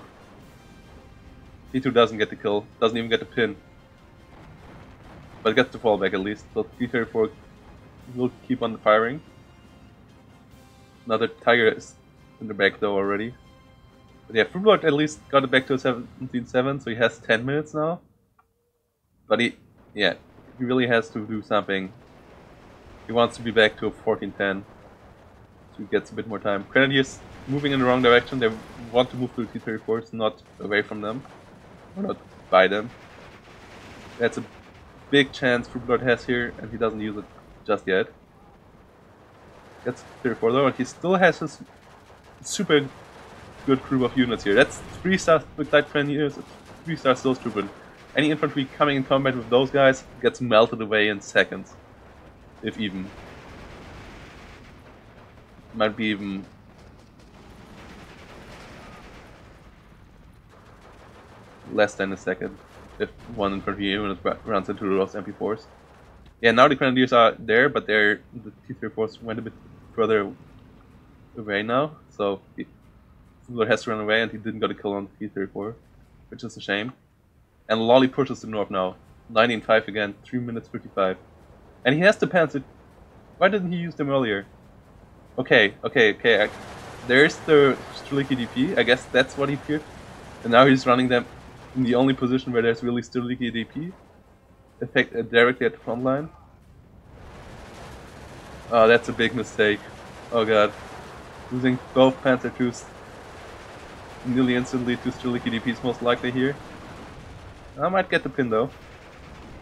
T2 doesn't get the kill, doesn't even get the pin. But gets the fallback at least, so T-34 will keep on firing. Another Tiger is in the back though already. But yeah, Frubblord at least got it back to a 17-7, so he has 10 minutes now. But he really has to do something. He wants to be back to a 14-10. So he gets a bit more time. Grenadiers moving in the wrong direction. They want to move to the T-34s, not away from them. Or not by them. That's a big chance Frubblord has here, and he doesn't use it just yet. Gets 34 though, and he still has his super good group of units here. That's 3 stars with Clyde Pioneers, 3 stars those trooper. Any infantry coming in combat with those guys gets melted away in seconds. If even. Might be even less than a second if one infantry unit runs into those MP4s. Yeah, now the Grenadiers are there, but the T-34s went a bit further away now, so Frubblord has to run away, and he didn't get a kill on P34, which is a shame. And Loli pushes the north now. 19-5 again, 3 minutes 55. And he has the Panzer. Why didn't he use them earlier? Okay. There's the Streliki DP. I guess that's what he feared. And now he's running them in the only position where there's really Streliki DP. Effect directly at the front line. Oh, that's a big mistake. Oh god. Losing both Panzer IIs nearly instantly to Streliki DPs most likely here. I might get the pin though.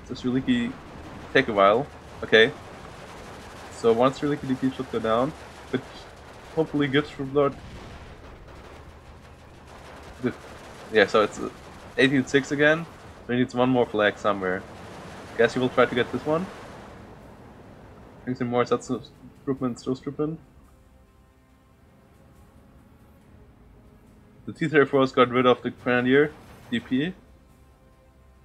So Streliki take a while. Okay. So one Streliki DP should go down, but hopefully gives Frubblord. Yeah, so it's 18-6 again. So he needs one more flag somewhere. Guess he will try to get this one. Brings in more sets of Stroopman, Stroopman. The T-34s got rid of the Grenadier DP.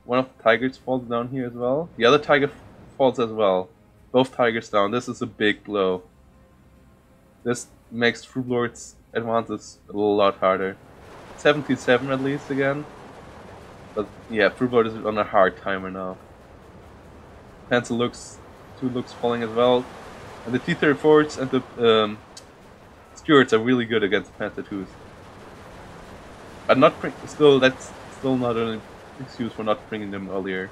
One of the Tigers falls down here as well. The other Tiger falls as well. Both Tigers down. This is a big blow. This makes Frubblord's advances a lot harder. 77 at least again. But yeah, Frubblord is on a hard timer now. Panzer looks, 2 looks falling as well. And the T-34s and the Stuarts are really good against Panzer IIs. But not still, that's still not an excuse for not bringing them earlier.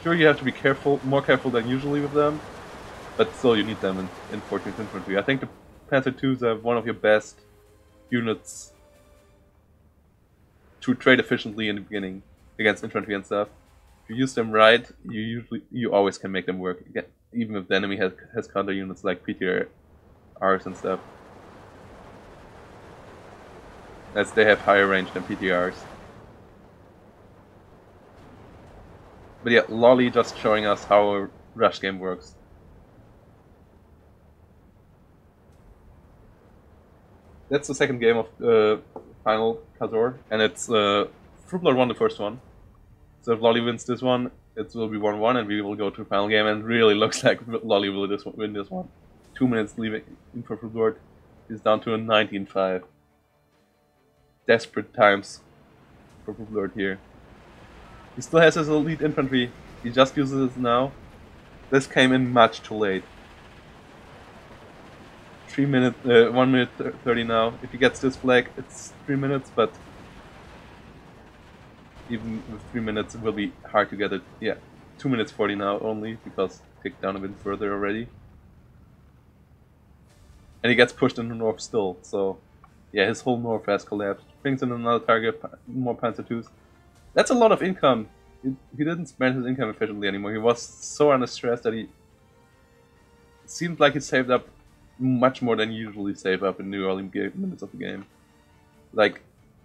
Sure, you have to be careful, more careful than usually with them, but still you need them in 14th Infantry. I think the Panzer IIs are one of your best units to trade efficiently in the beginning against infantry and stuff. If you use them right, you always can make them work, even if the enemy has counter units like PTRs and stuff. As they have higher range than PTRs. But yeah, Loli just showing us how a rush game works. That's the second game of the final Khazor, and it's Frubblord won the first one. So if Loli wins this one, it will be 1-1, and we will go to the final game. And it really looks like Loli will win this one. 2 minutes leaving for Frubblord. He's down to a 19-5. Desperate times for Frubblord here. He still has his elite infantry. He just uses it now. This came in much too late. 1 minute 30 now. If he gets this flag, it's 3 minutes, but even with 3 minutes, it will be hard to get it. Yeah, 2 minutes 40 now only, because ticked down a bit further already. And he gets pushed in the north still, so yeah, his whole north has collapsed. Brings in another target, more Panzer IIs. That's a lot of income. He didn't spend his income efficiently anymore. He was so under stress that it seemed like he saved up much more than he usually save up in the early minutes of the game. Like,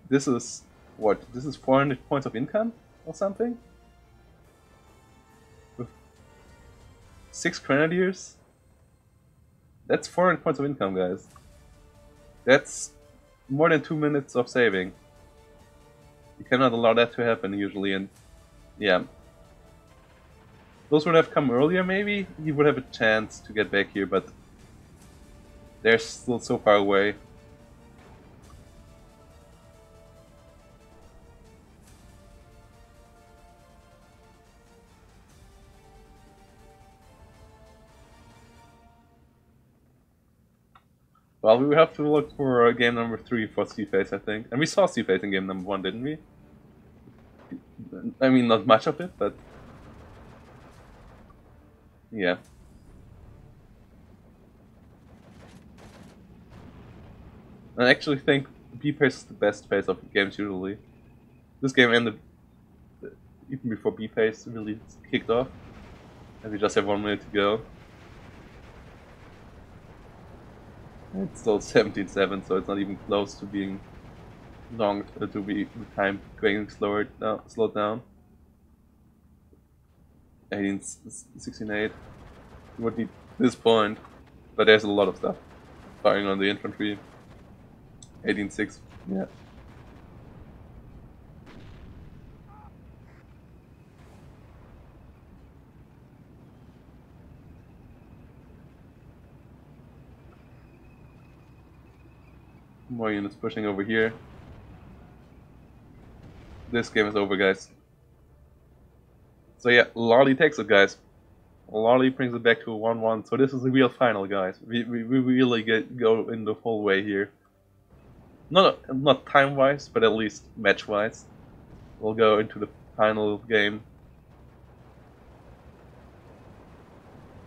this is what? This is 400 points of income or something? With 6 Grenadiers? That's 400 points of income, guys. That's more than 2 minutes of saving. You cannot allow that to happen usually, and yeah. Those would have come earlier maybe, he would have a chance to get back here, but they're still so far away. Well, we will have to look for game number 3 for C-Face, I think. And we saw C-Face in game number 1, didn't we? I mean, not much of it, but yeah. I actually think B-Pace is the best phase of games usually. This game ended even before B-Pace really kicked off. And we just have 1 minute to go. It's still 17-7, so it's not even close to being long, to be time going slowed down. 18-68. It would be this point, but there's a lot of stuff firing on the infantry. 18-6, yeah. More units pushing over here. This game is over, guys. So yeah, Loli takes it, guys. Loli brings it back to a 1-1. So this is the real final, guys. We really go in the whole way here. Not time-wise, but at least match-wise. We'll go into the final game.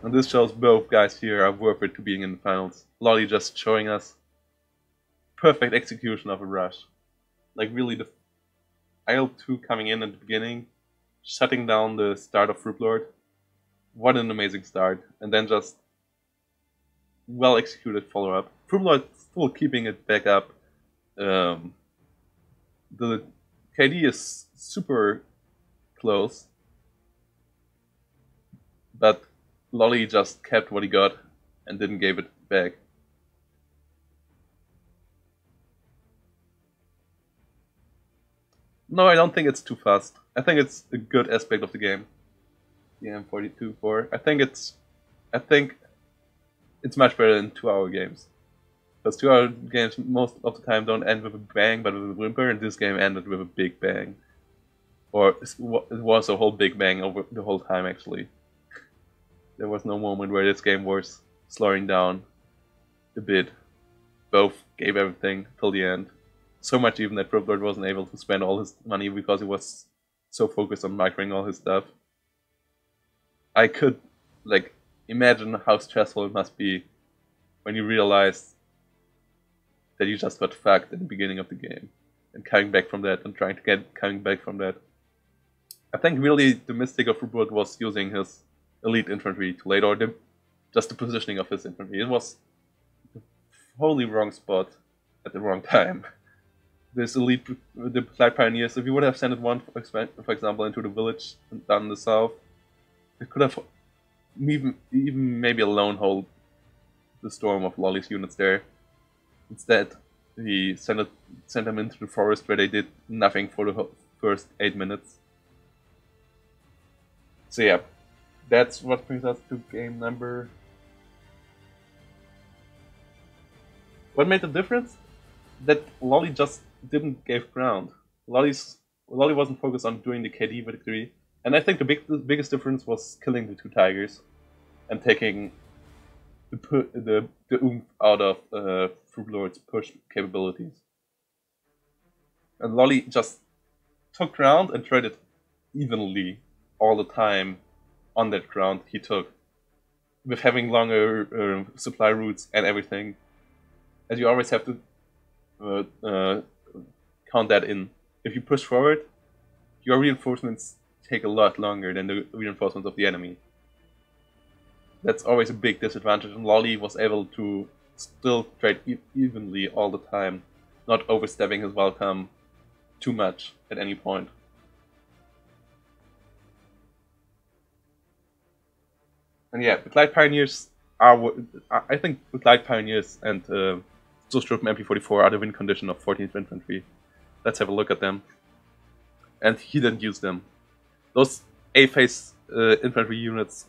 And this shows both guys here are worth it to being in the finals. Loli just showing us perfect execution of a rush. Like really the IL-2 coming in at the beginning, shutting down the start of Frubblord. What an amazing start. And then just well executed follow-up. Frubblord still keeping it back up. The KD is super close. But Loli just kept what he got and didn't give it back. No, I don't think it's too fast. I think it's a good aspect of the game. The M42-4. I think it's much better than 2-hour games. Because 2-hour games most of the time don't end with a bang, but with a whimper, and this game ended with a big bang. Or it was a whole big bang over the whole time, actually. There was no moment where this game was slowing down a bit. Both gave everything till the end. So much even that Frubblord wasn't able to spend all his money because he was so focused on microing all his stuff. I could, like, imagine how stressful it must be when you realize that you just got fucked at the beginning of the game. And coming back from that and trying to get coming back from that. I think really the mistake of Frubblord was using his elite infantry too late, or just the positioning of his infantry. It was the wholly wrong spot at the wrong time. This elite, the Black Pioneers, if you would have sent it one, for example, into the village down in the south, it could have even maybe alone hold the storm of Loli's units there. Instead, he sent them into the forest where they did nothing for the first 8 minutes. So yeah, that's what brings us to game number. What made the difference? That Loli just didn't give ground. Loli wasn't focused on doing the KD victory, and I think the biggest difference was killing the 2 tigers and taking the oomph out of Frubblord's push capabilities. And Loli just took ground and traded evenly all the time on that ground he took, with having longer supply routes and everything, as you always have to count that in. If you push forward, your reinforcements take a lot longer than the reinforcements of the enemy. That's always a big disadvantage, and Loli was able to still trade evenly all the time, not overstepping his welcome too much at any point. And yeah, the Glide Pioneers are, I think the Glide Pioneers and Sturmtruppen MP44 are the win condition of 14th Infantry. Let's have a look at them. And he didn't use them. Those A-phase infantry units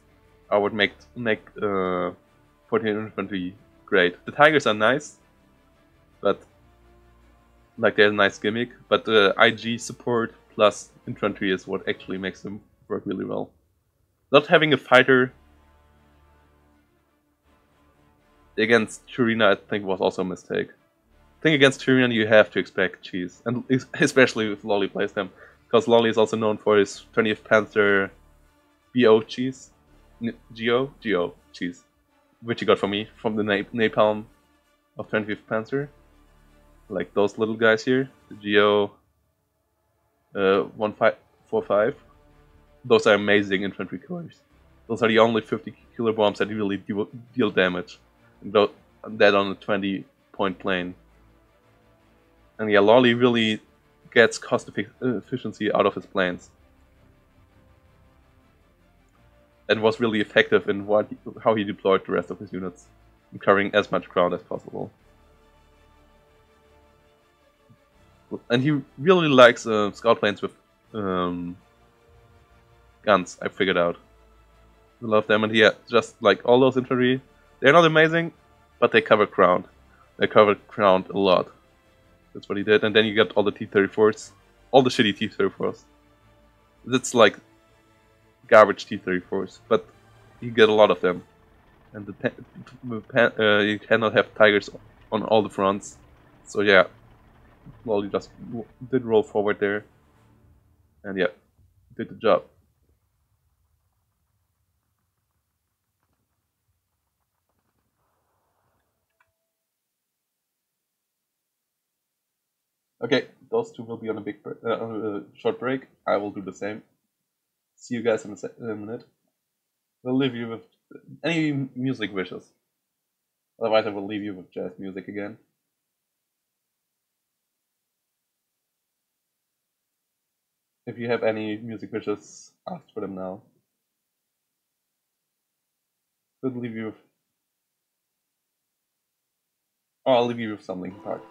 are what make 14th Infantry great. The Tigers are nice, but like they're a nice gimmick, but the IG support plus infantry is what actually makes them work really well. Not having a fighter against Turina, I think, was also a mistake. I think against Turina you have to expect cheese, and especially if Loli plays them, because Loli is also known for his 20th Panzer BO cheese, GO cheese, which he got from me, from the napalm of 25th Panzer, like those little guys here, the GO 1545. Those are amazing infantry killers. Those are the only 50 killer bombs that really deal damage. That on a 20-point plane. And yeah, Loli really gets cost efficiency out of his planes. And was really effective in how he deployed the rest of his units, covering as much ground as possible. And he really likes scout planes with guns, I figured out. I love them, and yeah, just like all those infantry, they're not amazing, but they cover ground. They cover ground a lot. That's what he did, and then you get all the T-34s, all the shitty T-34s. That's like garbage T-34s, but you get a lot of them, and you cannot have tigers on all the fronts. So yeah, Loli just did roll forward there, and yeah, did the job. Okay, those two will be on a short break. I will do the same. See you guys in a minute. We'll leave you with any music wishes. Otherwise, I will leave you with jazz music again. If you have any music wishes, ask for them now. Could leave you with, or I'll leave you with some Linkin Park.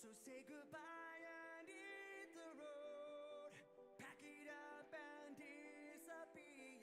So say goodbye and hit the road. Pack it up and disappear.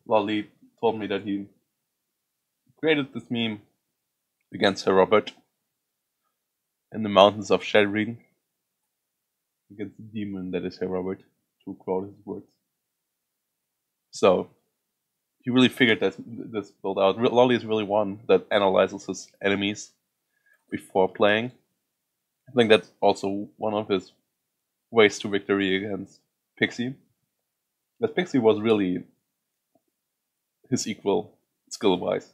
Loli told me that he created this meme against Sir Robert in the mountains of Shadowreen, against the demon that is Sir Robert, to quote his words. So he really figured this build out. Loli is really one that analyzes his enemies before playing. I think that's also one of his ways to victory against Pixie. Because Pixie was really his equal skill-wise.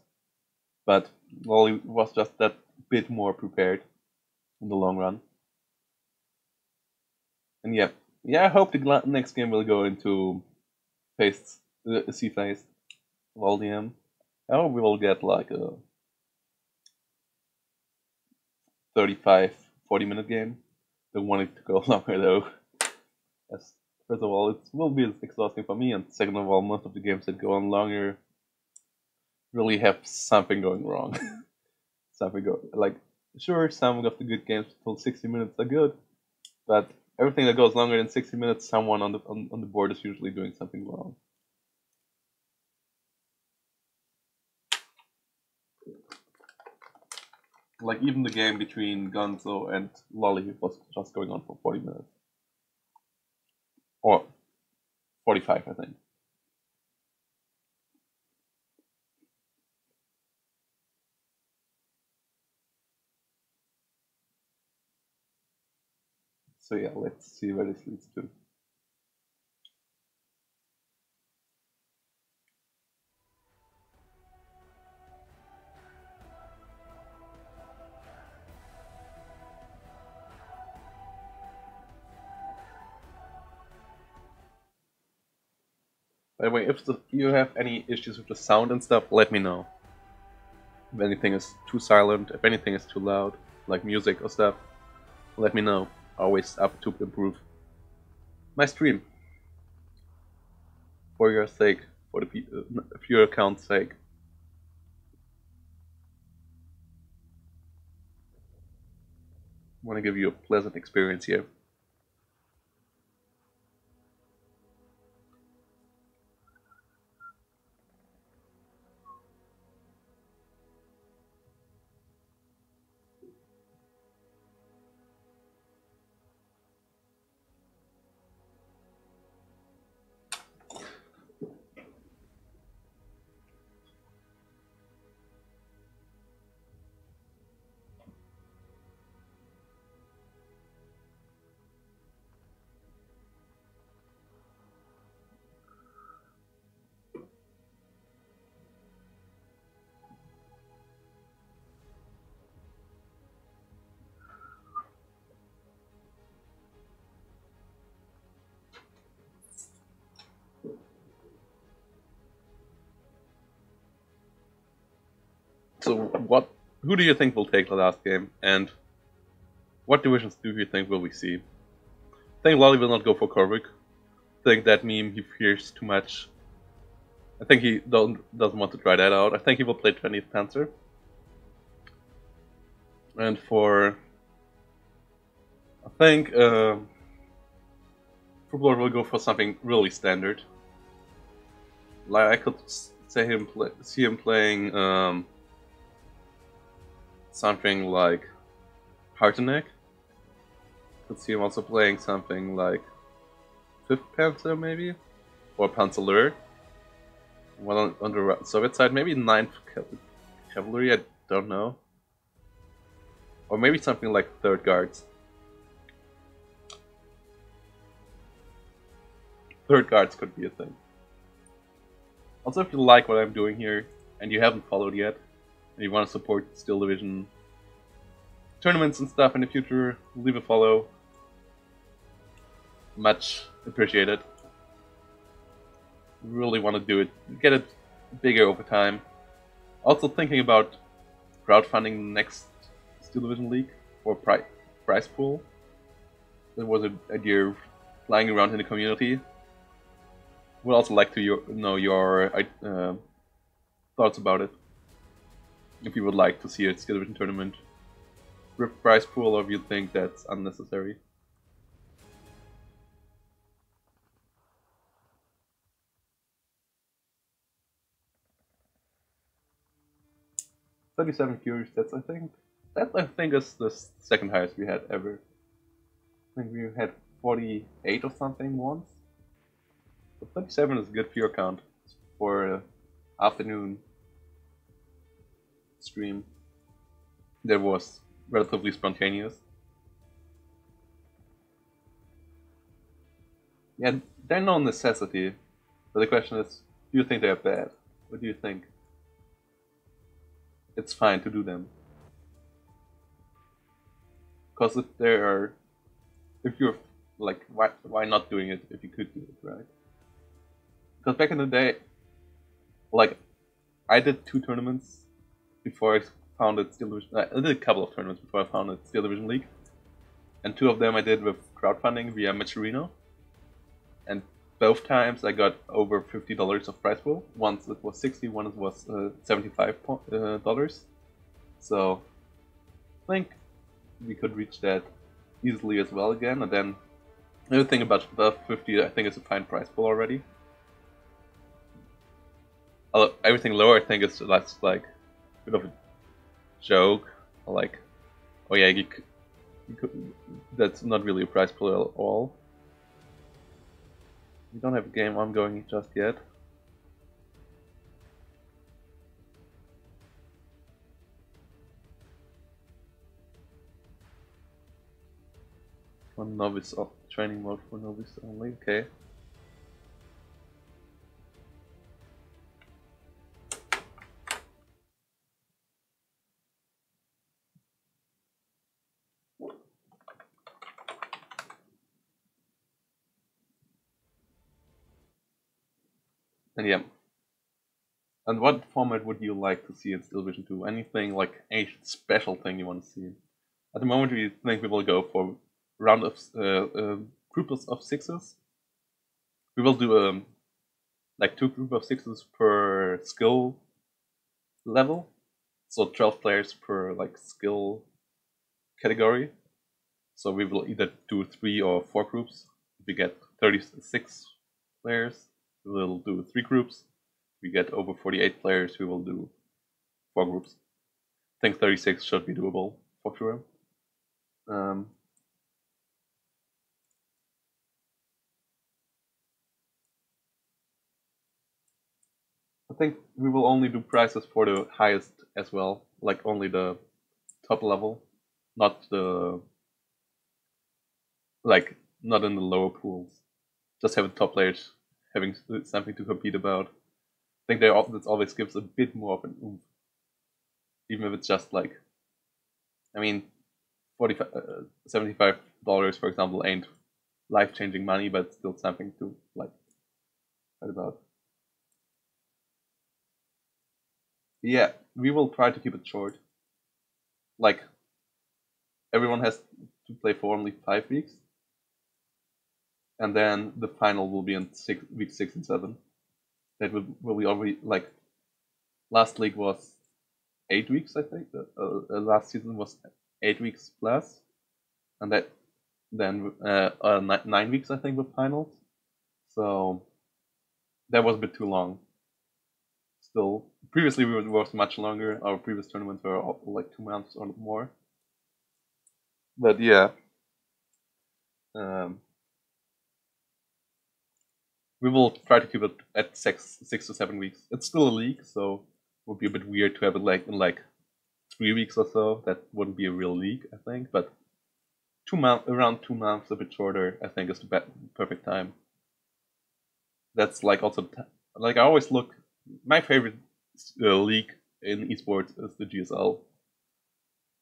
But Loli was just that bit more prepared in the long run. And yeah, I hope the next game will go into C phase of LDM. I hope we will get like a 35, 40-minute game. Don't want it to go longer though. As first of all, it will be exhausting for me, and second of all, most of the games that go on longer really have something going wrong. Sure, some of the good games till 60 minutes are good, but everything that goes longer than 60 minutes, someone on the board is usually doing something wrong. Like even the game between Gonzo and Loli was just going on for 40 minutes. Or 45, I think. So yeah, let's see where this leads to. By the way, if you have any issues with the sound and stuff, let me know. If anything is too silent, if anything is too loud, like music or stuff, let me know. Always up to improve my stream. For your sake, for your account's sake. I want to give you a pleasant experience here. So who do you think will take the last game, and what divisions do you think will we see? I think Loli will not go for Korvik. I think that meme he fears too much. I think he doesn't want to try that out. I think he will play 20th Panzer. And I think Frubblord will go for something really standard. Like I could see him playing something like Harteneck. Could see him also playing something like 5th Panzer maybe, or Panzerlehr. Well, on the Soviet side, maybe 9th Cavalry. I don't know, or maybe something like 3rd Guards. 3rd Guards could be a thing. Also, if you like what I'm doing here and you haven't followed yet, and you want to support Steel Division tournaments and stuff in the future, leave a follow. Much appreciated. Really want to do it, get it bigger over time. Also thinking about crowdfunding the next Steel Division League or prize pool. There was an idea flying around in the community. Would also like to know your thoughts about it. If you would like to see a Steel Division tournament with prize pool, or if you think that's unnecessary. 37 curious stats, I think. That I think is the second highest we had ever. I think we had 48 or something once. But 37 is good viewer count for afternoon stream. That was relatively spontaneous. Yeah, they're no necessity. But the question is, do you think they're bad? Or do you think it's fine to do them? Because if there are, if you're like, why not doing it if you could do it, right? Because back in the day, like, I did 2 tournaments before I founded Steel Division. I did a couple of tournaments before I founded Steel Division League, and 2 of them I did with crowdfunding via Matcherino. And both times I got over $50 of prize pool. Once it was 60, once it was $75. So I think we could reach that easily as well again. And then everything above 50, I think is a fine prize pool already. Everything lower, I think, is less like a bit of a joke. Like, oh yeah, you could, that's not really a prize pool at all. We don't have a game ongoing just yet. One novice of training mode for novice only, okay. And yeah. And what format would you like to see in Steel Division 2? Anything like any special thing you want to see? At the moment, we think we will go for round of groups of 6s. We will do like 2 groups of 6s per skill level, so 12 players per like skill category. So we will either do 3 or 4 groups. If we get 36 players, we will do 3 groups. If we get over 48 players, we will do 4 groups. I think 36 should be doable for sure. I think we will only do prizes for the highest as well, like only the top level, not the like not in the lower pools. Just have the top players having something to compete about. I think that always gives a bit more of an oomph, even if it's just like, I mean, $75 for example ain't life-changing money, but still something to like fight about. Yeah, we will try to keep it short. Like, everyone has to play for only 5 weeks, and then the final will be in week 6 and 7. That will be already like, last league was 8 weeks, I think. Last season was 8 weeks plus, and that then 9 weeks, I think, with finals. So that was a bit too long. Still, previously we was much longer. Our previous tournaments were all, like 2 months or more. But yeah, we will try to keep it at 6 to 7 weeks. It's still a league, so it would be a bit weird to have it like in like 3 weeks or so. That wouldn't be a real league, I think. But around 2 months, a bit shorter, I think is the perfect time. That's like also like I always look. My favorite league in esports is the GSL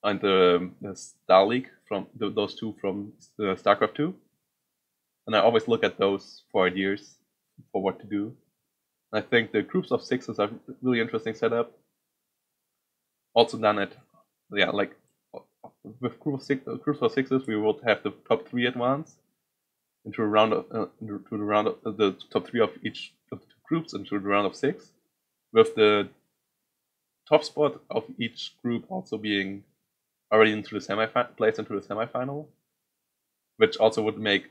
and the Star League from those 2 from StarCraft 2, and I always look at those for ideas for what to do. And I think the groups of 6s are a really interesting setup. Also done it, yeah, like with groups of 6s, we would have the top 3 advance into a round of the top 3 of each of the groups into the round of 6, with the top spot of each group also being already into the placed into the semifinal, which also would make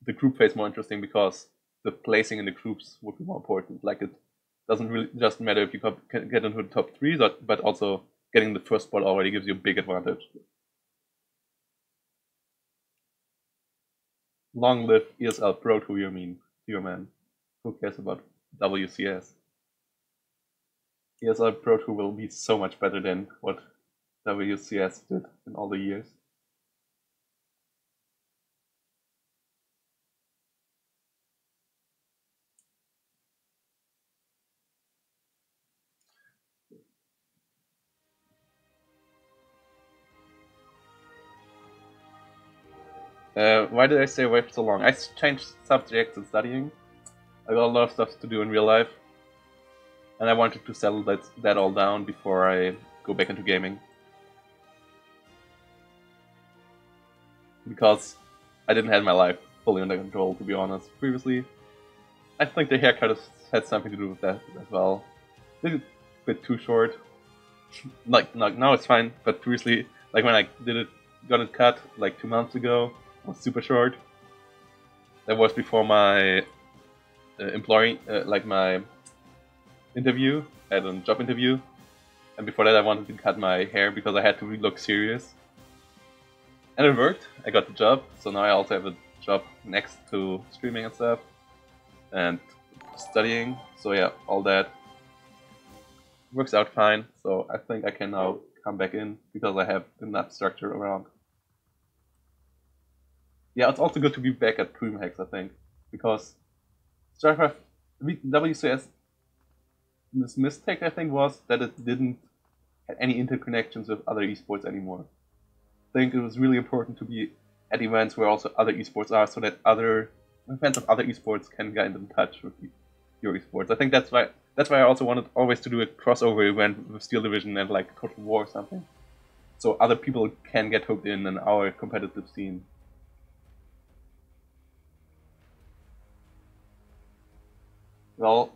the group phase more interesting because the placing in the groups would be more important. Like Doesn't really just matter if you can get into the top 3, but also getting the first spot already gives you a big advantage. Long live ESL Pro Tour, you mean, dear man. Who cares about WCS? ESL Pro Tour will be so much better than what WCS did in all the years. Why did I stay away for so long? I changed subjects in studying. I got a lot of stuff to do in real life. And I wanted to settle that all down before I go back into gaming. Because I didn't have my life fully under control, to be honest. Previously, I think the haircut has had something to do with that as well. It's a bit too short. Like now it's fine, but previously, like when I got it cut like 2 months ago, it was super short. That was before my my interview. I had a job interview, and before that I wanted to cut my hair because I had to look serious. And it worked. I got the job, so now I also have a job next to streaming and stuff, and studying. So yeah, all that works out fine. So I think I can now come back in because I have enough structure around. Yeah, it's also good to be back at DreamHacks, I think, because StarCraft WCS. This mistake I think was that it didn't have any interconnections with other esports anymore. I think it was really important to be at events where also other esports are, so that other fans of other esports can get in touch with your esports. I think that's why I also wanted always to do a crossover event with Steel Division and like Total War or something, so other people can get hooked in our competitive scene. Well,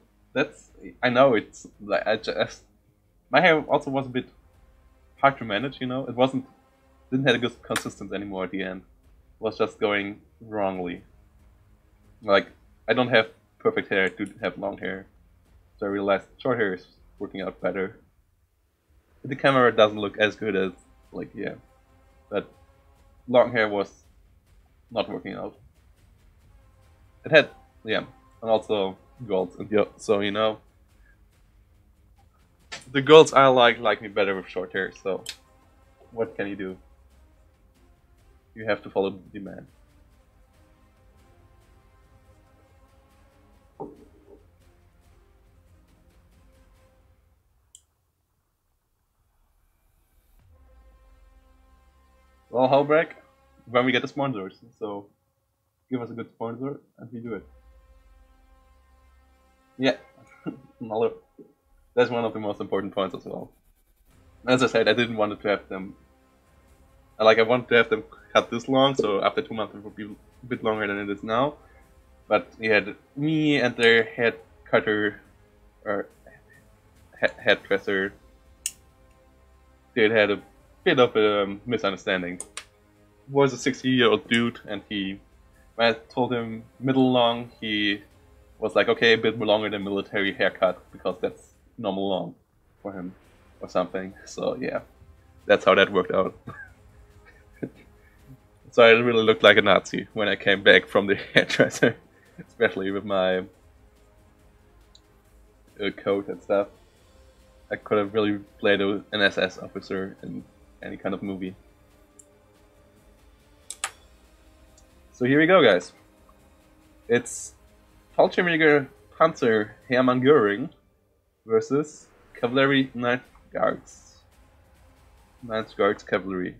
I know it's like my hair also was a bit hard to manage. It didn't have a good consistency anymore at the end. It was just going wrongly. Like I don't have perfect hair to have long hair, so I realized short hair is working out better. The camera doesn't look as good as but long hair was not working out. It had and also girls, and so the girls I like me better with short hair. So what can you do? You have to follow the demand. Well, Halbreak, when we get the sponsors, so give us a good sponsor and we do it. Yeah, that's one of the most important points as well. As I said, I didn't want to have them. I wanted to have them cut this long, so after 2 months it would be a bit longer than it is now. But you had me and their head cutter, or hairdresser. They had a bit of a misunderstanding. He was a 60-year-old dude, and when I told him middle long, he was like, okay, a bit longer than military haircut, because that's normal long for him, or something. So yeah, that's how that worked out. So I really looked like a Nazi when I came back from the hairdresser, especially with my coat and stuff. I could have really played an SS officer in any kind of movie. So here we go, guys. It's Fallschirmjäger Panzer Hermann Göring versus Cavalry Ninth Guards. Ninth Guards Cavalry.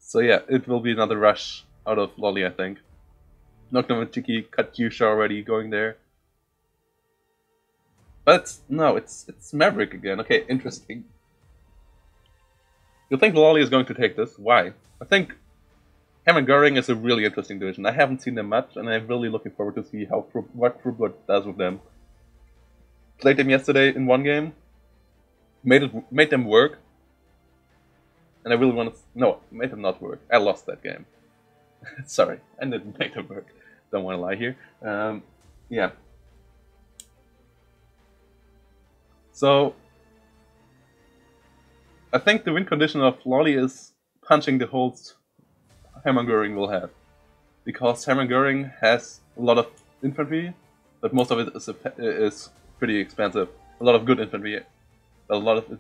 So yeah, it will be another rush out of Loli, I think. Noctomatiki, Katyusha already going there. But no, it's Maverick again. Okay, interesting. You think Loli is going to take this? Why? I think Cameron Goring is a really interesting division. I haven't seen them much, and I'm really looking forward to see what Frubblord does with them. Played them yesterday in one game, made them work, and I really want to. No, made them not work. I lost that game. Sorry, I didn't make them work. Don't want to lie here. Yeah. So I think the win condition of Loli is punching the holes Hermann Göring will have, because Hermann Göring has a lot of infantry, but most of it is pretty expensive. A lot of good infantry, but a lot of it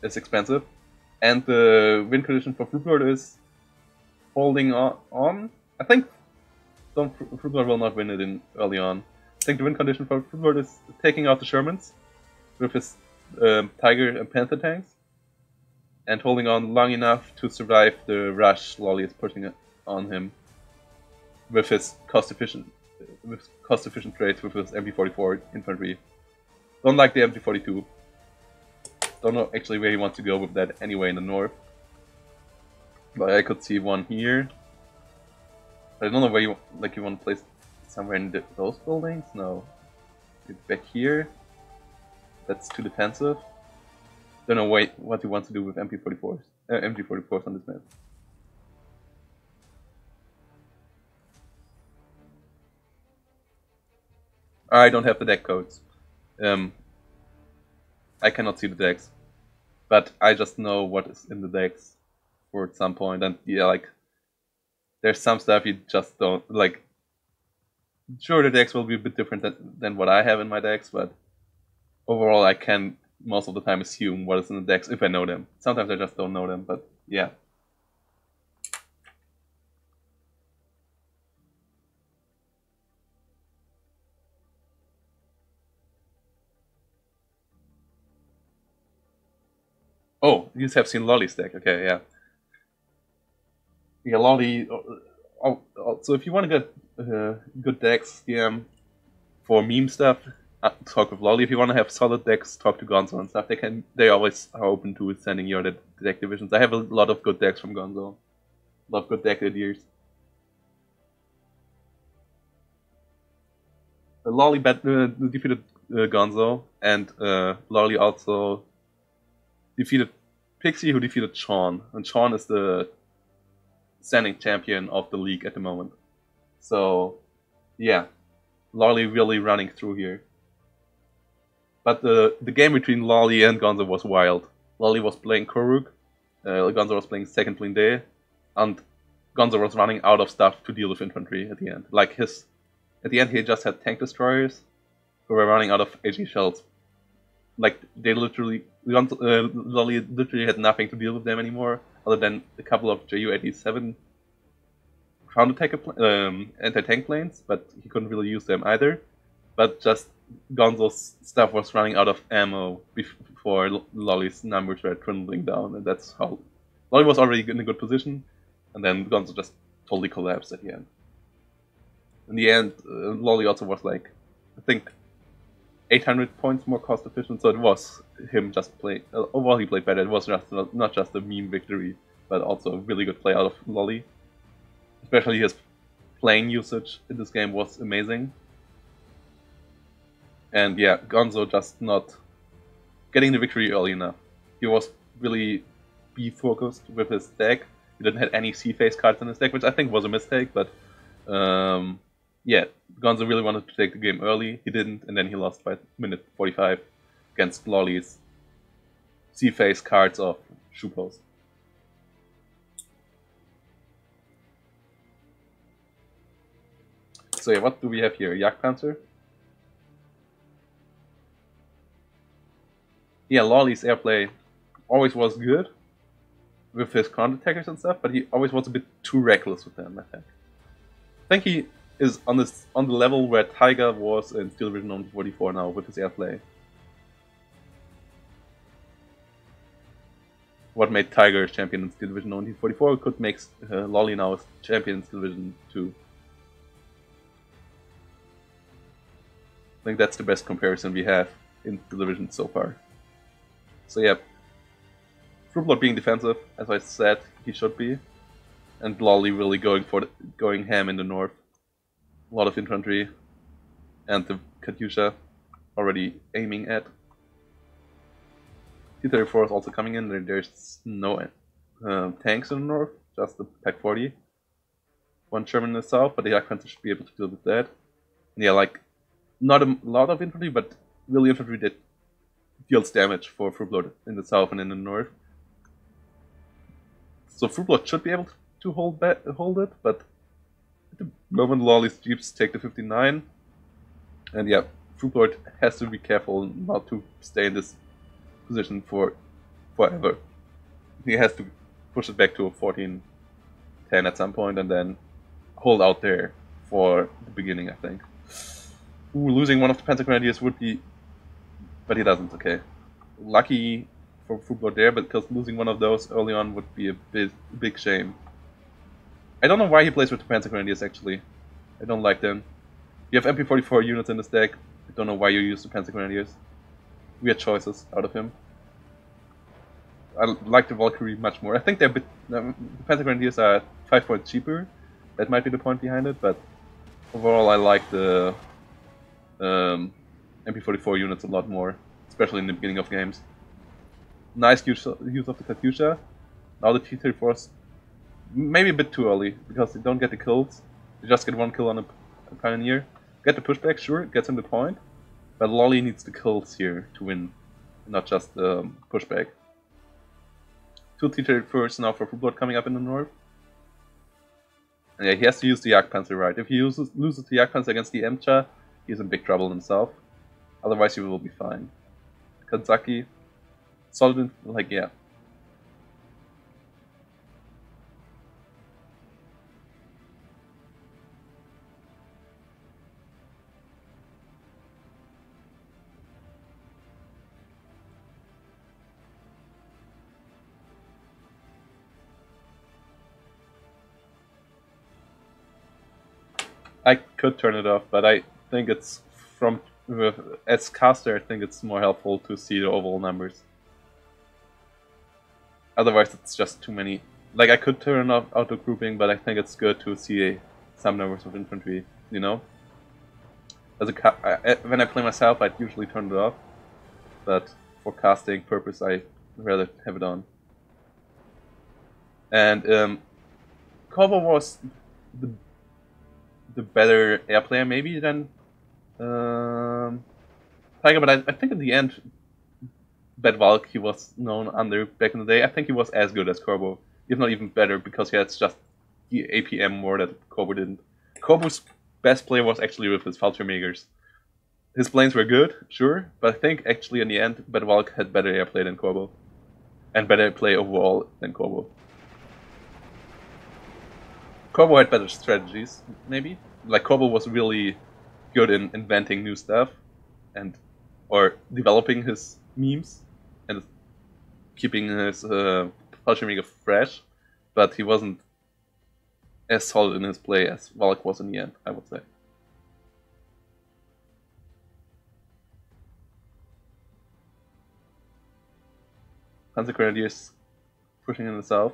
is expensive. And the win condition for Frubblord is holding on. I think Frubblord will not win it in early on. I think the win condition for Frubblord is taking out the Shermans with his Tiger and Panther tanks, and holding on long enough to survive the rush Loli is pushing on him with his cost-efficient trades with his MP44 infantry. Don't like the MP42. Don't know actually where he wants to go with that anyway in the north. But I could see one here. I don't know where you want to place somewhere in those buildings. No, it's back here. That's too defensive. Don't know what you want to do with MP44s on this map. I don't have the deck codes. I cannot see the decks, but I just know what is in the decks for some point, and yeah, like there's some stuff you just don't like. Sure, the decks will be a bit different than what I have in my decks, but overall, I can most of the time assume what is in the decks if I know them. Sometimes I just don't know them, but yeah. Oh, you have seen Loli's deck. Okay, yeah. Yeah, Loli. So if you want to get good decks, for meme stuff, talk with Loli. If you want to have solid decks, talk to Gonzo and stuff. They always are open to sending you the deck divisions. I have a lot of good decks from Gonzo. A lot of good deck ideas. Loli defeated Gonzo, and Loli also defeated Pixie, who defeated Sean. And Sean is the standing champion of the league at the moment. So, yeah, Loli really running through here. But the game between Loli and Gonzo was wild. Loli was playing Koruk, Gonzo was playing Second Blinde, and Gonzo was running out of stuff to deal with infantry at the end. At the end he just had tank destroyers who were running out of HE shells. Like, Loli literally had nothing to deal with them anymore, other than a couple of Ju-87 ground attack anti-tank planes, but he couldn't really use them either. But just Gonzo's stuff was running out of ammo before Loli's numbers were dwindling down, and that's how Loli was already in a good position, and then Gonzo just totally collapsed at the end. In the end, Loli also was like, I think, 800 points more cost efficient, so it was him just playing. Overall, he played better. It was not just a meme victory, but also a really good play out of Loli. Especially his plane usage in this game was amazing. And yeah, Gonzo just not getting the victory early enough. He was really B-focused with his deck. He didn't have any C-phase cards in his deck, which I think was a mistake, but yeah, Gonzo really wanted to take the game early. He didn't, and then he lost by minute 45 against Loli's C-phase cards of Shoe Post. So yeah, what do we have here? Jagdpanzer? Yeah, Loli's airplay always was good with his counter-attackers and stuff, but he always was a bit too reckless with them, I think. I think he is on the level where Tiger was in Steel Division 144 now with his airplay. What made Tiger champion in Steel Division 144 could make Loli now champion in Steel Division 2. I think that's the best comparison we have in Steel Division so far. So yeah, Frubblord being defensive, as I said, he should be. And Loli really going ham in the north. A lot of infantry. And the Katyusha already aiming at. T-34 is also coming in. There's no tanks in the north, just the Pack 40. One Sherman in the south, but the Jagdpanzer should be able to deal with that. And yeah, like, not a lot of infantry, but really infantry that deals damage for Frubblord in the south and in the north. So Frubblord should be able to hold it, but at the moment Loli's jeeps take the 59. And yeah, Frubblord has to be careful not to stay in this position for forever. He has to push it back to a 14-10 at some point and then hold out there for the beginning, I think. Ooh, losing one of the Panzer Grenadiers would be... But he doesn't, okay. Lucky for Frubblord there, but because losing one of those early on would be a big shame. I don't know why he plays with the Panzer Grenadiers, actually. I don't like them. You have MP44 units in this deck. I don't know why you use the Panzer Grenadiers. Weird choices out of him. I like the Valkyrie much more. I think they're a bit... the Panzer Grenadiers are 5 points cheaper. That might be the point behind it, but overall I like the MP44 units a lot more, especially in the beginning of games. Nice use of the Katyusha. Now the T-34s maybe a bit too early, because they don't get the kills. They just get one kill on a Pioneer. Get the pushback, sure, gets him the point, but Loli needs the kills here to win, not just the pushback. 2 T-34s now for Frubblord coming up in the north. And yeah, he has to use the Jagdpanzer, right? If he loses the Jagdpanzer against the Emcha, he's in big trouble himself. Otherwise he will be fine. Kanzaki, solid, like, yeah. I could turn it off, but I think it's as caster, I think it's more helpful to see the overall numbers. Otherwise, it's just too many. Like, I could turn off auto grouping, but I think it's good to see some numbers of infantry, you know? When I play myself, I'd usually turn it off, but for casting purpose, I rather have it on. And Corvo was the better air player maybe than Tiger, but I think in the end, Bad Valk he was known under back in the day. I think he was as good as Corvo, if not even better, because he had just the APM more that Corvo didn't. Corvo's best play was actually with his Fallschirmjägers. His planes were good, sure, but I think actually in the end, Bad Valk had better airplay than Corvo, and better play overall than Corvo. Corvo had better strategies, maybe. Like, Corvo was really good in inventing new stuff, or developing his memes, and keeping his Fallschirmjäger fresh, but he wasn't as solid in his play as Valk was in the end, I would say. Panzer Grenadiers pushing in the south.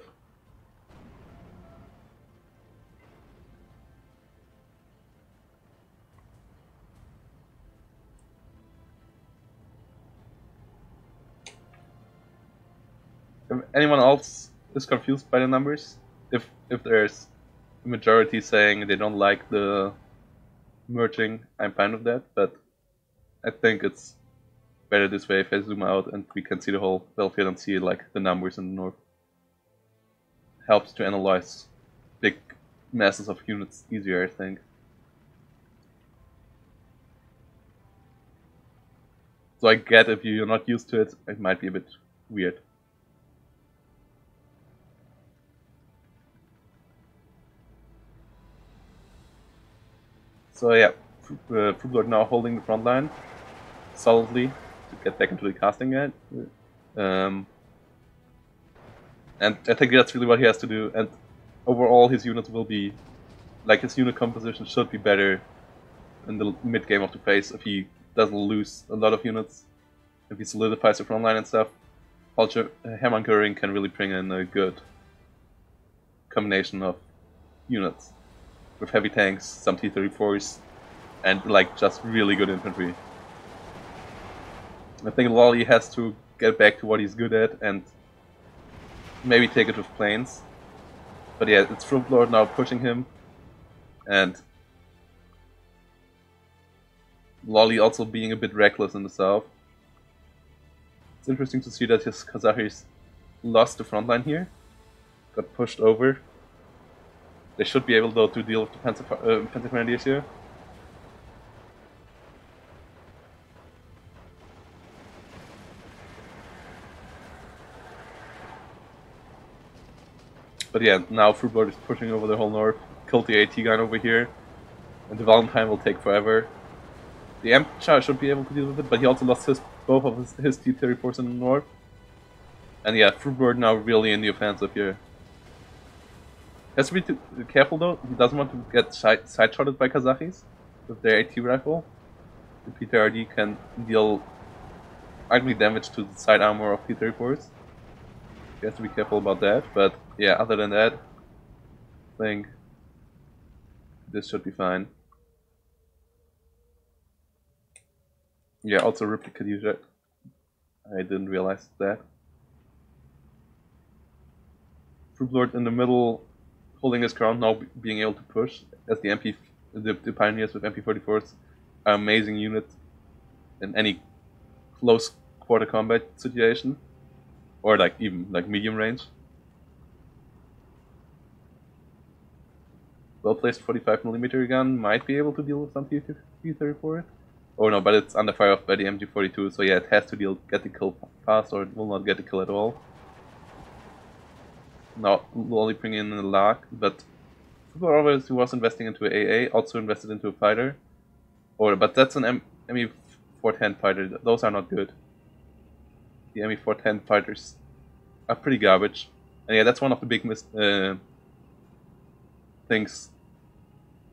If anyone else is confused by the numbers, if there's a majority saying they don't like the merging, I'm fine with that, but I think it's better this way if I zoom out and we can see the whole battlefield and see like the numbers in the north. Helps to analyze big masses of units easier, I think. So I get if you're not used to it, it might be a bit weird. So yeah, Frubblord now holding the front line solidly to get back into the casting again. And I think that's really what he has to do. And overall, his units will be, like, his unit composition should be better in the mid game of the phase if he doesn't lose a lot of units, if he solidifies the front line and stuff. Hermann can really bring in a good combination of units with heavy tanks, some T-34s, and like just really good infantry. I think Loli has to get back to what he's good at and maybe take it with planes. But yeah, it's Frubblord now pushing him, and Loli also being a bit reckless in the south. It's interesting to see that his Kazachis lost the front line here, got pushed over. They should be able though to deal with the Panzer Grenadiers here. But yeah, now Frubblord is pushing over the whole north, killed the AT gun over here, and the Valentine will take forever. The Emperor should be able to deal with it, but he also lost both of his T-34s in the north. And yeah, Frubblord now really in the offensive here. Has to be careful though, he doesn't want to get side-shotted by Kazachis with their AT rifle. The PTRD can deal ugly damage to the side armor of T-34s. He has to be careful about that, but yeah, other than that, I think this should be fine. Yeah, also rip the Katyusha. I didn't realize that. Frubblord in the middle, holding his ground now, being able to push, as the Pioneers with MP44s are amazing units in any close quarter combat situation, or like even like medium range. Well placed 45mm gun might be able to deal with some T-34. Oh no, but it's under fire by the MG42, so yeah, it has to get the kill fast or it will not get the kill at all. Now, Loli bringing in a lock, but Frubblord was investing into an AA, also invested into a fighter. But that's an ME410 fighter, those are not good. The ME410 fighters are pretty garbage. And yeah, that's one of the big things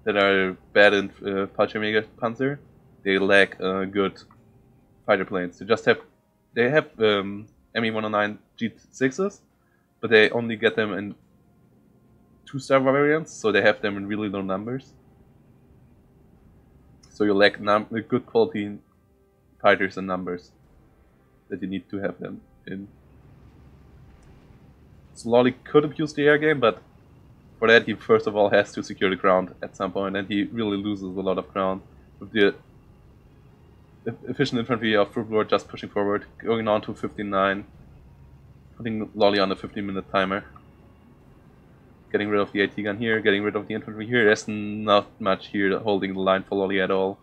that are bad in Fallschirmjäger Panzer. They lack good fighter planes. They have ME109 G6s, but they only get them in 2-star variants, so they have them in really low numbers. So you lack good quality fighters and numbers that you need to have them in. So Loli could abuse the air game, but for that he first of all has to secure the ground at some point, and he really loses a lot of ground with the efficient infantry of Frubblord just pushing forward, going on to 59, putting Loli on a 15-minute timer. Getting rid of the AT gun here, getting rid of the infantry here. There's not much here holding the line for Loli at all.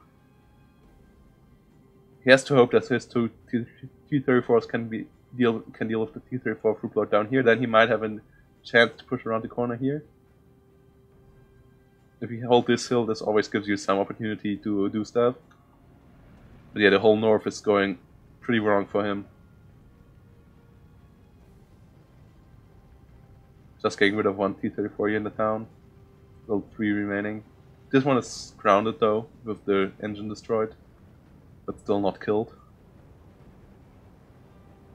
He has to hope that his two T-34s can deal with the T-34 Frubblord down here. Then he might have a chance to push around the corner here. If you hold this hill, this always gives you some opportunity to do stuff. But yeah, the whole north is going pretty wrong for him. Just getting rid of one T-34 here in the town. Still 3 remaining. This one is grounded though, with the engine destroyed. But still not killed.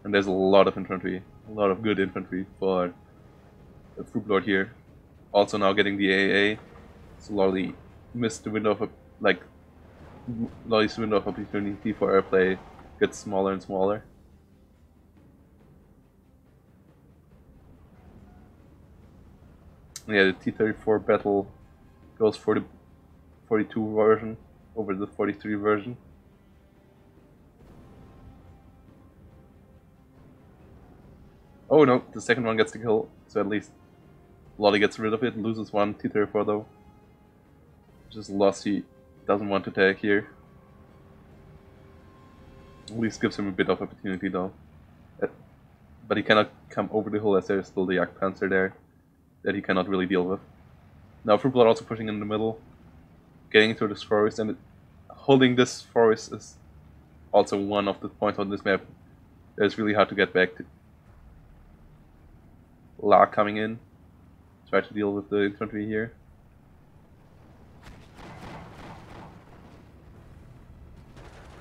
And there's a lot of infantry. A lot of good infantry for the Frubblord here. Also now getting the AA. So Loli missed the window of Loli's window of opportunity for airplay gets smaller and smaller. Yeah, the T-34 battle goes for the 42 version over the 43 version. Oh no, the second one gets the kill, so at least Loli gets rid of it, loses one T-34 though. Just loss he doesn't want to take here. At least gives him a bit of opportunity though. But he cannot come over the hill as there's still the Jagdpanzer there that he cannot really deal with. Now Frubblord also pushing in the middle, getting into this forest, and holding this forest is also one of the points on this map that is really hard to get back to. La coming in, try to deal with the infantry here.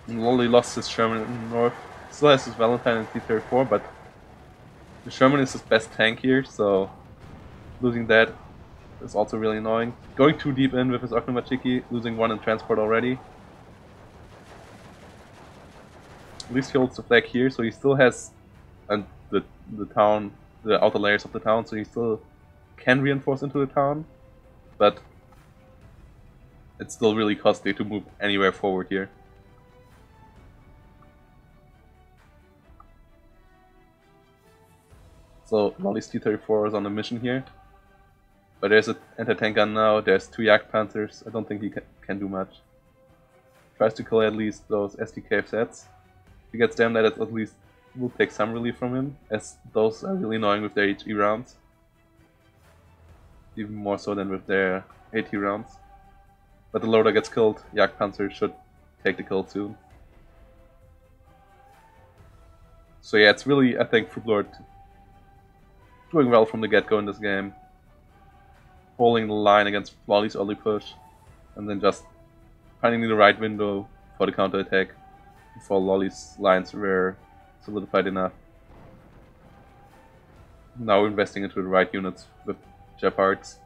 And Loli lost his Sherman in the north, still has his Valentine and T-34, but The Sherman is his best tank here, so losing that is also really annoying. Going too deep in with his Ognomachiki, losing one in transport already. At least he holds the flag here, so he still has the town, the outer layers of the town, so he still can reinforce into the town, but it's still really costly to move anywhere forward here. So Loli's T-34 is on a mission here, but there's an anti-tank gun now, there's 2 Yak Panthers, I don't think he can do much. Tries to kill at least those SDK sets. If he gets them, that at least will take some relief from him, as those are really annoying with their HE rounds. Even more so than with their AT rounds. But the loader gets killed, Yak Panzer should take the kill soon. So yeah, it's really, I think, Frubblord doing well from the get-go in this game. Holding the line against Loli's early push, and then just finding the right window for the counter-attack before Loli's lines were solidified enough. Now investing into the right units with Jeopards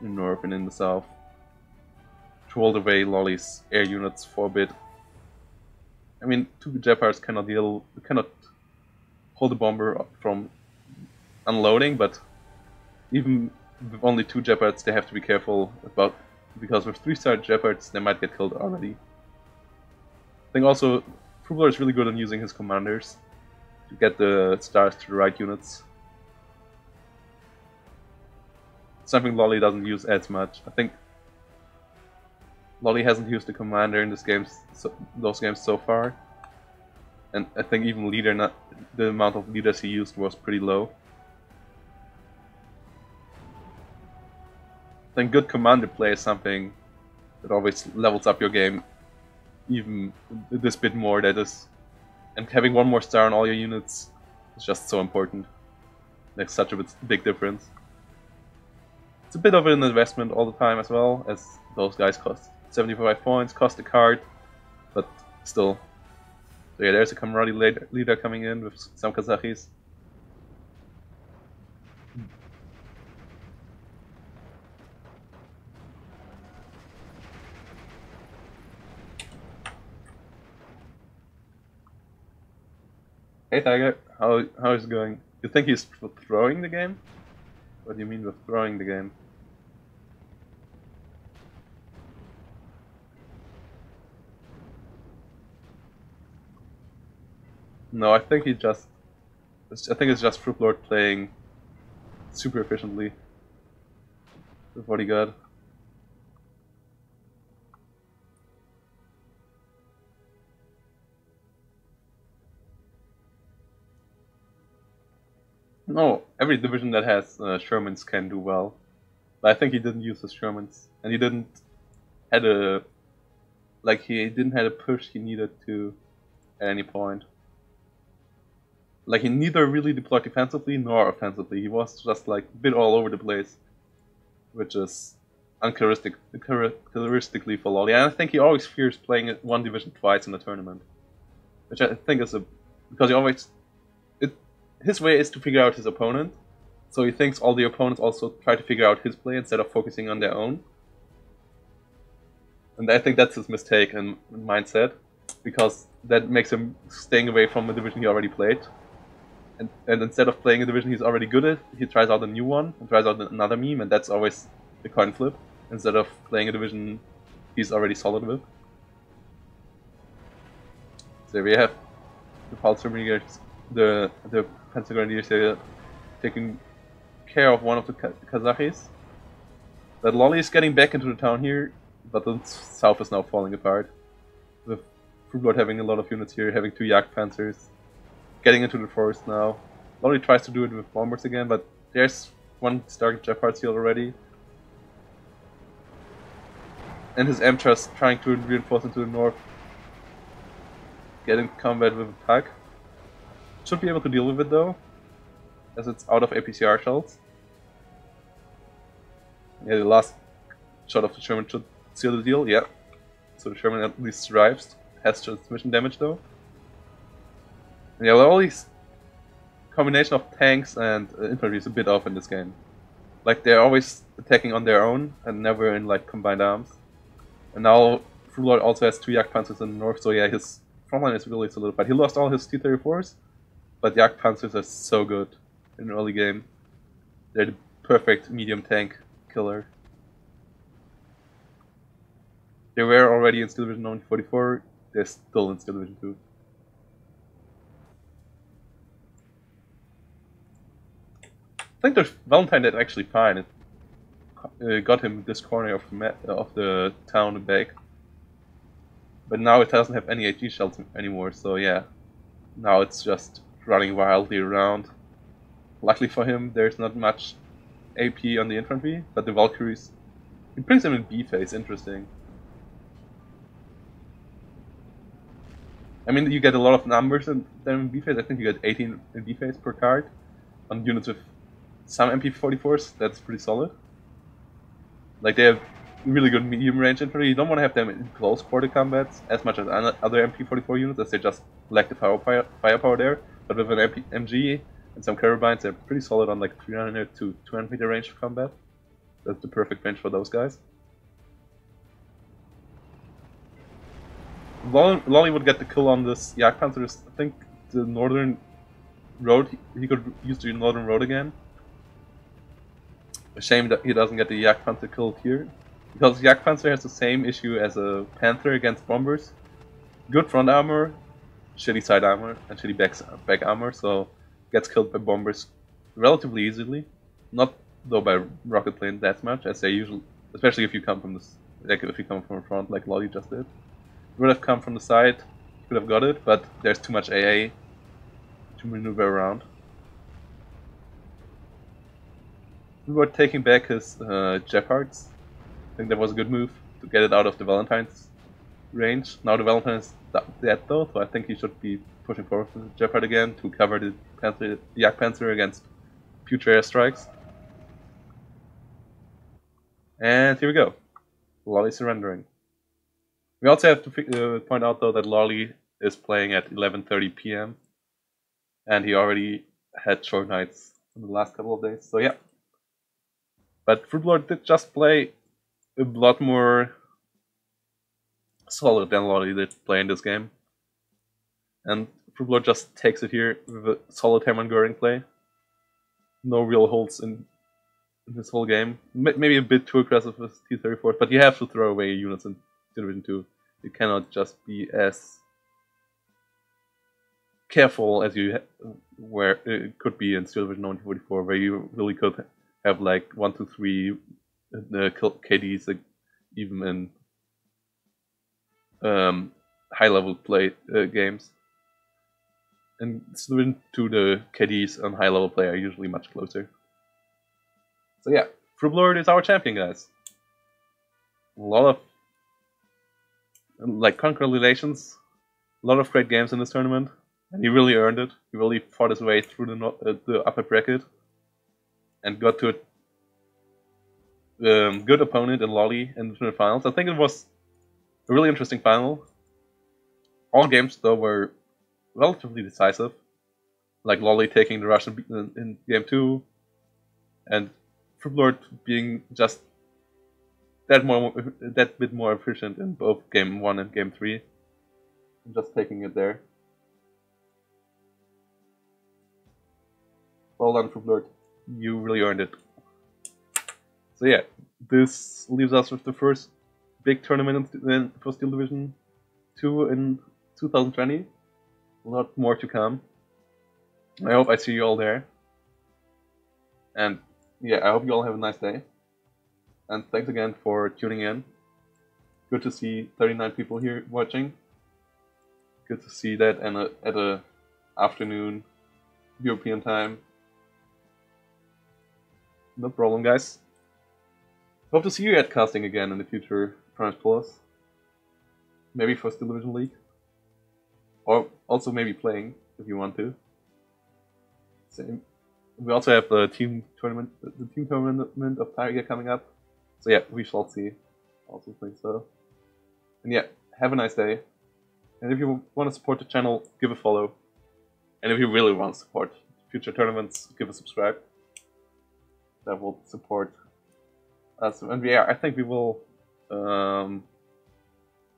in the north and in the south to hold away Loli's air units for a bit. I mean, 2 Jeopards cannot hold the bomber from unloading, but even with only 2 Jeopards they have to be careful about, because with 3-star Jeopards they might get killed already. I think also Frubblord is really good on using his commanders to get the stars to the right units. Something Loli doesn't use as much. I think Loli hasn't used the commander in those games so far, and I think even the amount of leaders he used was pretty low. I think good commander play is something that always levels up your game even this bit more. And having 1 more star on all your units is just so important. Makes such a big difference. It's a bit of an investment all the time as well, as those guys cost 75 points, cost a card, but still. So yeah, there's a camaraderie leader coming in with some Kazakhis. Hey Tiger, how is it going? You think he's throwing the game? What do you mean with throwing the game? No, I think it's just Frubblord playing super efficiently with what he got. No, every division that has Shermans can do well, but I think he didn't use his Shermans, and he didn't had a push he needed to at any point. Like, he neither really deployed defensively nor offensively. He was just like a bit all over the place, which is uncharacteristically for Loli. And I think he always fears playing one division twice in a tournament, which I think is because he always his way is to figure out his opponent, so he thinks all the opponents also try to figure out his play instead of focusing on their own. And I think that's his mistake and mindset, because that makes him staying away from a division he already played. And instead of playing a division he's already good at, he tries out a new one and tries out another meme, and that's always the coin flip, instead of playing a division he's already solid with. So we have the Pulse Grenadiers, the Panzer Grenadiers here taking care of one of the Kazakhis. That Loli is getting back into the town here, but the south is now falling apart. With Frubblord having a lot of units here, having 2 Yak Panzers, getting into the forest now. Loli tries to do it with bombers again, but there's 1 Stark Jeopards here already. And his Amtras trying to reinforce into the north. Get in combat with a Tug. Should be able to deal with it though, as it's out of APCR shells. Yeah, the last shot of the Sherman should seal the deal, yeah. So the Sherman at least survives. Has transmission damage though. And yeah, combination of tanks and infantry is a bit off in this game. Like, they're always attacking on their own and never in like combined arms. And now Frubblord also has 2 Jagdpanzers in the north, so yeah, his frontline is really solidified. He lost all his T-34s, but Jagdpanzers are so good in the early game. They're the perfect medium tank killer. They were already in Steel Division 1944, they're still in Steel Division 2. I think the Valentine did actually fine. It got him this corner of the town back. But now it doesn't have any HE shells anymore, so yeah. Now it's just running wildly around. Luckily for him, there's not much AP on the infantry, but the Valkyries... He brings them in B phase, interesting. I mean, you get a lot of numbers in B phase. I think you get 18 in B phase per card. On units with some MP44s, that's pretty solid. Like, they have really good medium range infantry. You don't want to have them in close quarter combats as much as other MP44 units, as they just lack the firepower there. But with an MG and some carabines, they're pretty solid on like 300 to 200 meter range of combat. That's the perfect range for those guys. Loli would get the kill on this Jagdpanzer. I think the northern road, he could use the northern road again. A shame that he doesn't get the Jagdpanzer killed here. Because Jagdpanzer has the same issue as a Panther against bombers. Good front armor, shitty side armor, and shitty back armor, so gets killed by bombers relatively easily. Not though by rocket plane that much, as they usually, especially if you come from this, like if you come from the front like Loli just did. Would have come from the side, could have got it, but there's too much AA to maneuver around. We were taking back his Jeopards. I think that was a good move to get it out of the Valentine's range. Now the Valentine is dead though, so I think he should be pushing forward with the Jeopard again to cover the Jagdpanzer against future airstrikes. And here we go. Loli surrendering. We also have to point out though that Loli is playing at 11:30 PM, and he already had short nights in the last couple of days. So yeah. But Frubblord did just play a lot more solid than Loli did play in this game. And Frubblord just takes it here with a solid Hermann Göring play. No real holes in this whole game. Maybe a bit too aggressive with T-34, but you have to throw away units in Division 2. You cannot just be as careful as you where it could be in Steel Division 1944, where you really could have like 1, 2, 3 KDs, like, even in high level play games. And Steel Division 2, the KDs on high level play are usually much closer. So yeah, Frubblord is our champion, guys. A lot of congratulations, a lot of great games in this tournament, and he really earned it. He really fought his way through the upper bracket and got to a good opponent in Loli in the finals. I think it was a really interesting final. All games though were relatively decisive, like Loli taking the Russian in game 2, and Frubblord being just that bit more efficient in both game 1 and game 3. I'm just taking it there. Well done, Frubblord. You really earned it. So yeah, this leaves us with the first big tournament for Steel Division 2 in 2020. A lot more to come. I hope I see you all there. And yeah, I hope you all have a nice day. And thanks again for tuning in. Good to see 39 people here watching. Good to see that at a afternoon European time. No problem, guys. Hope to see you at casting again in the future, Prime Plus. Maybe for Steel Division League. Or also maybe playing, if you want to. Same. We also have the team tournament of Tiger coming up. So yeah, we shall see. Also think so. And yeah, have a nice day. And if you want to support the channel, give a follow. And if you really want to support future tournaments, give a subscribe. That will support us. And yeah, I think we will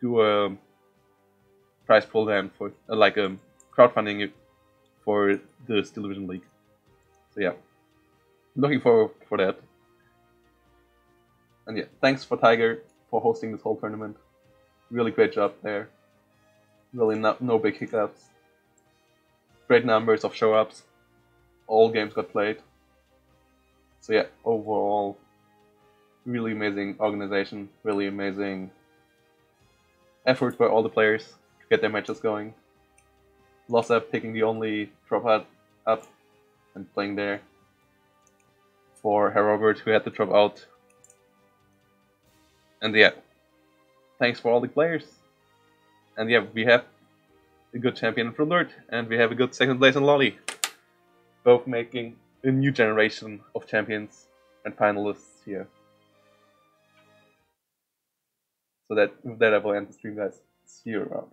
do a prize pool then for like crowdfunding for the Steel Division League. So yeah, looking forward for that. And yeah, thanks for Tiger for hosting this whole tournament. Really great job there. Really no big hiccups. Great numbers of show-ups. All games got played. So yeah, overall, really amazing organization. Really amazing effort by all the players to get their matches going. Lossa picking the only dropout up and playing there. For Robert, who had to drop out. And yeah, thanks for all the players. And yeah, we have a good champion in Frubblord, and we have a good second place in Loli. Both making a new generation of champions and finalists here. So that with that I will end the stream, guys. See you around.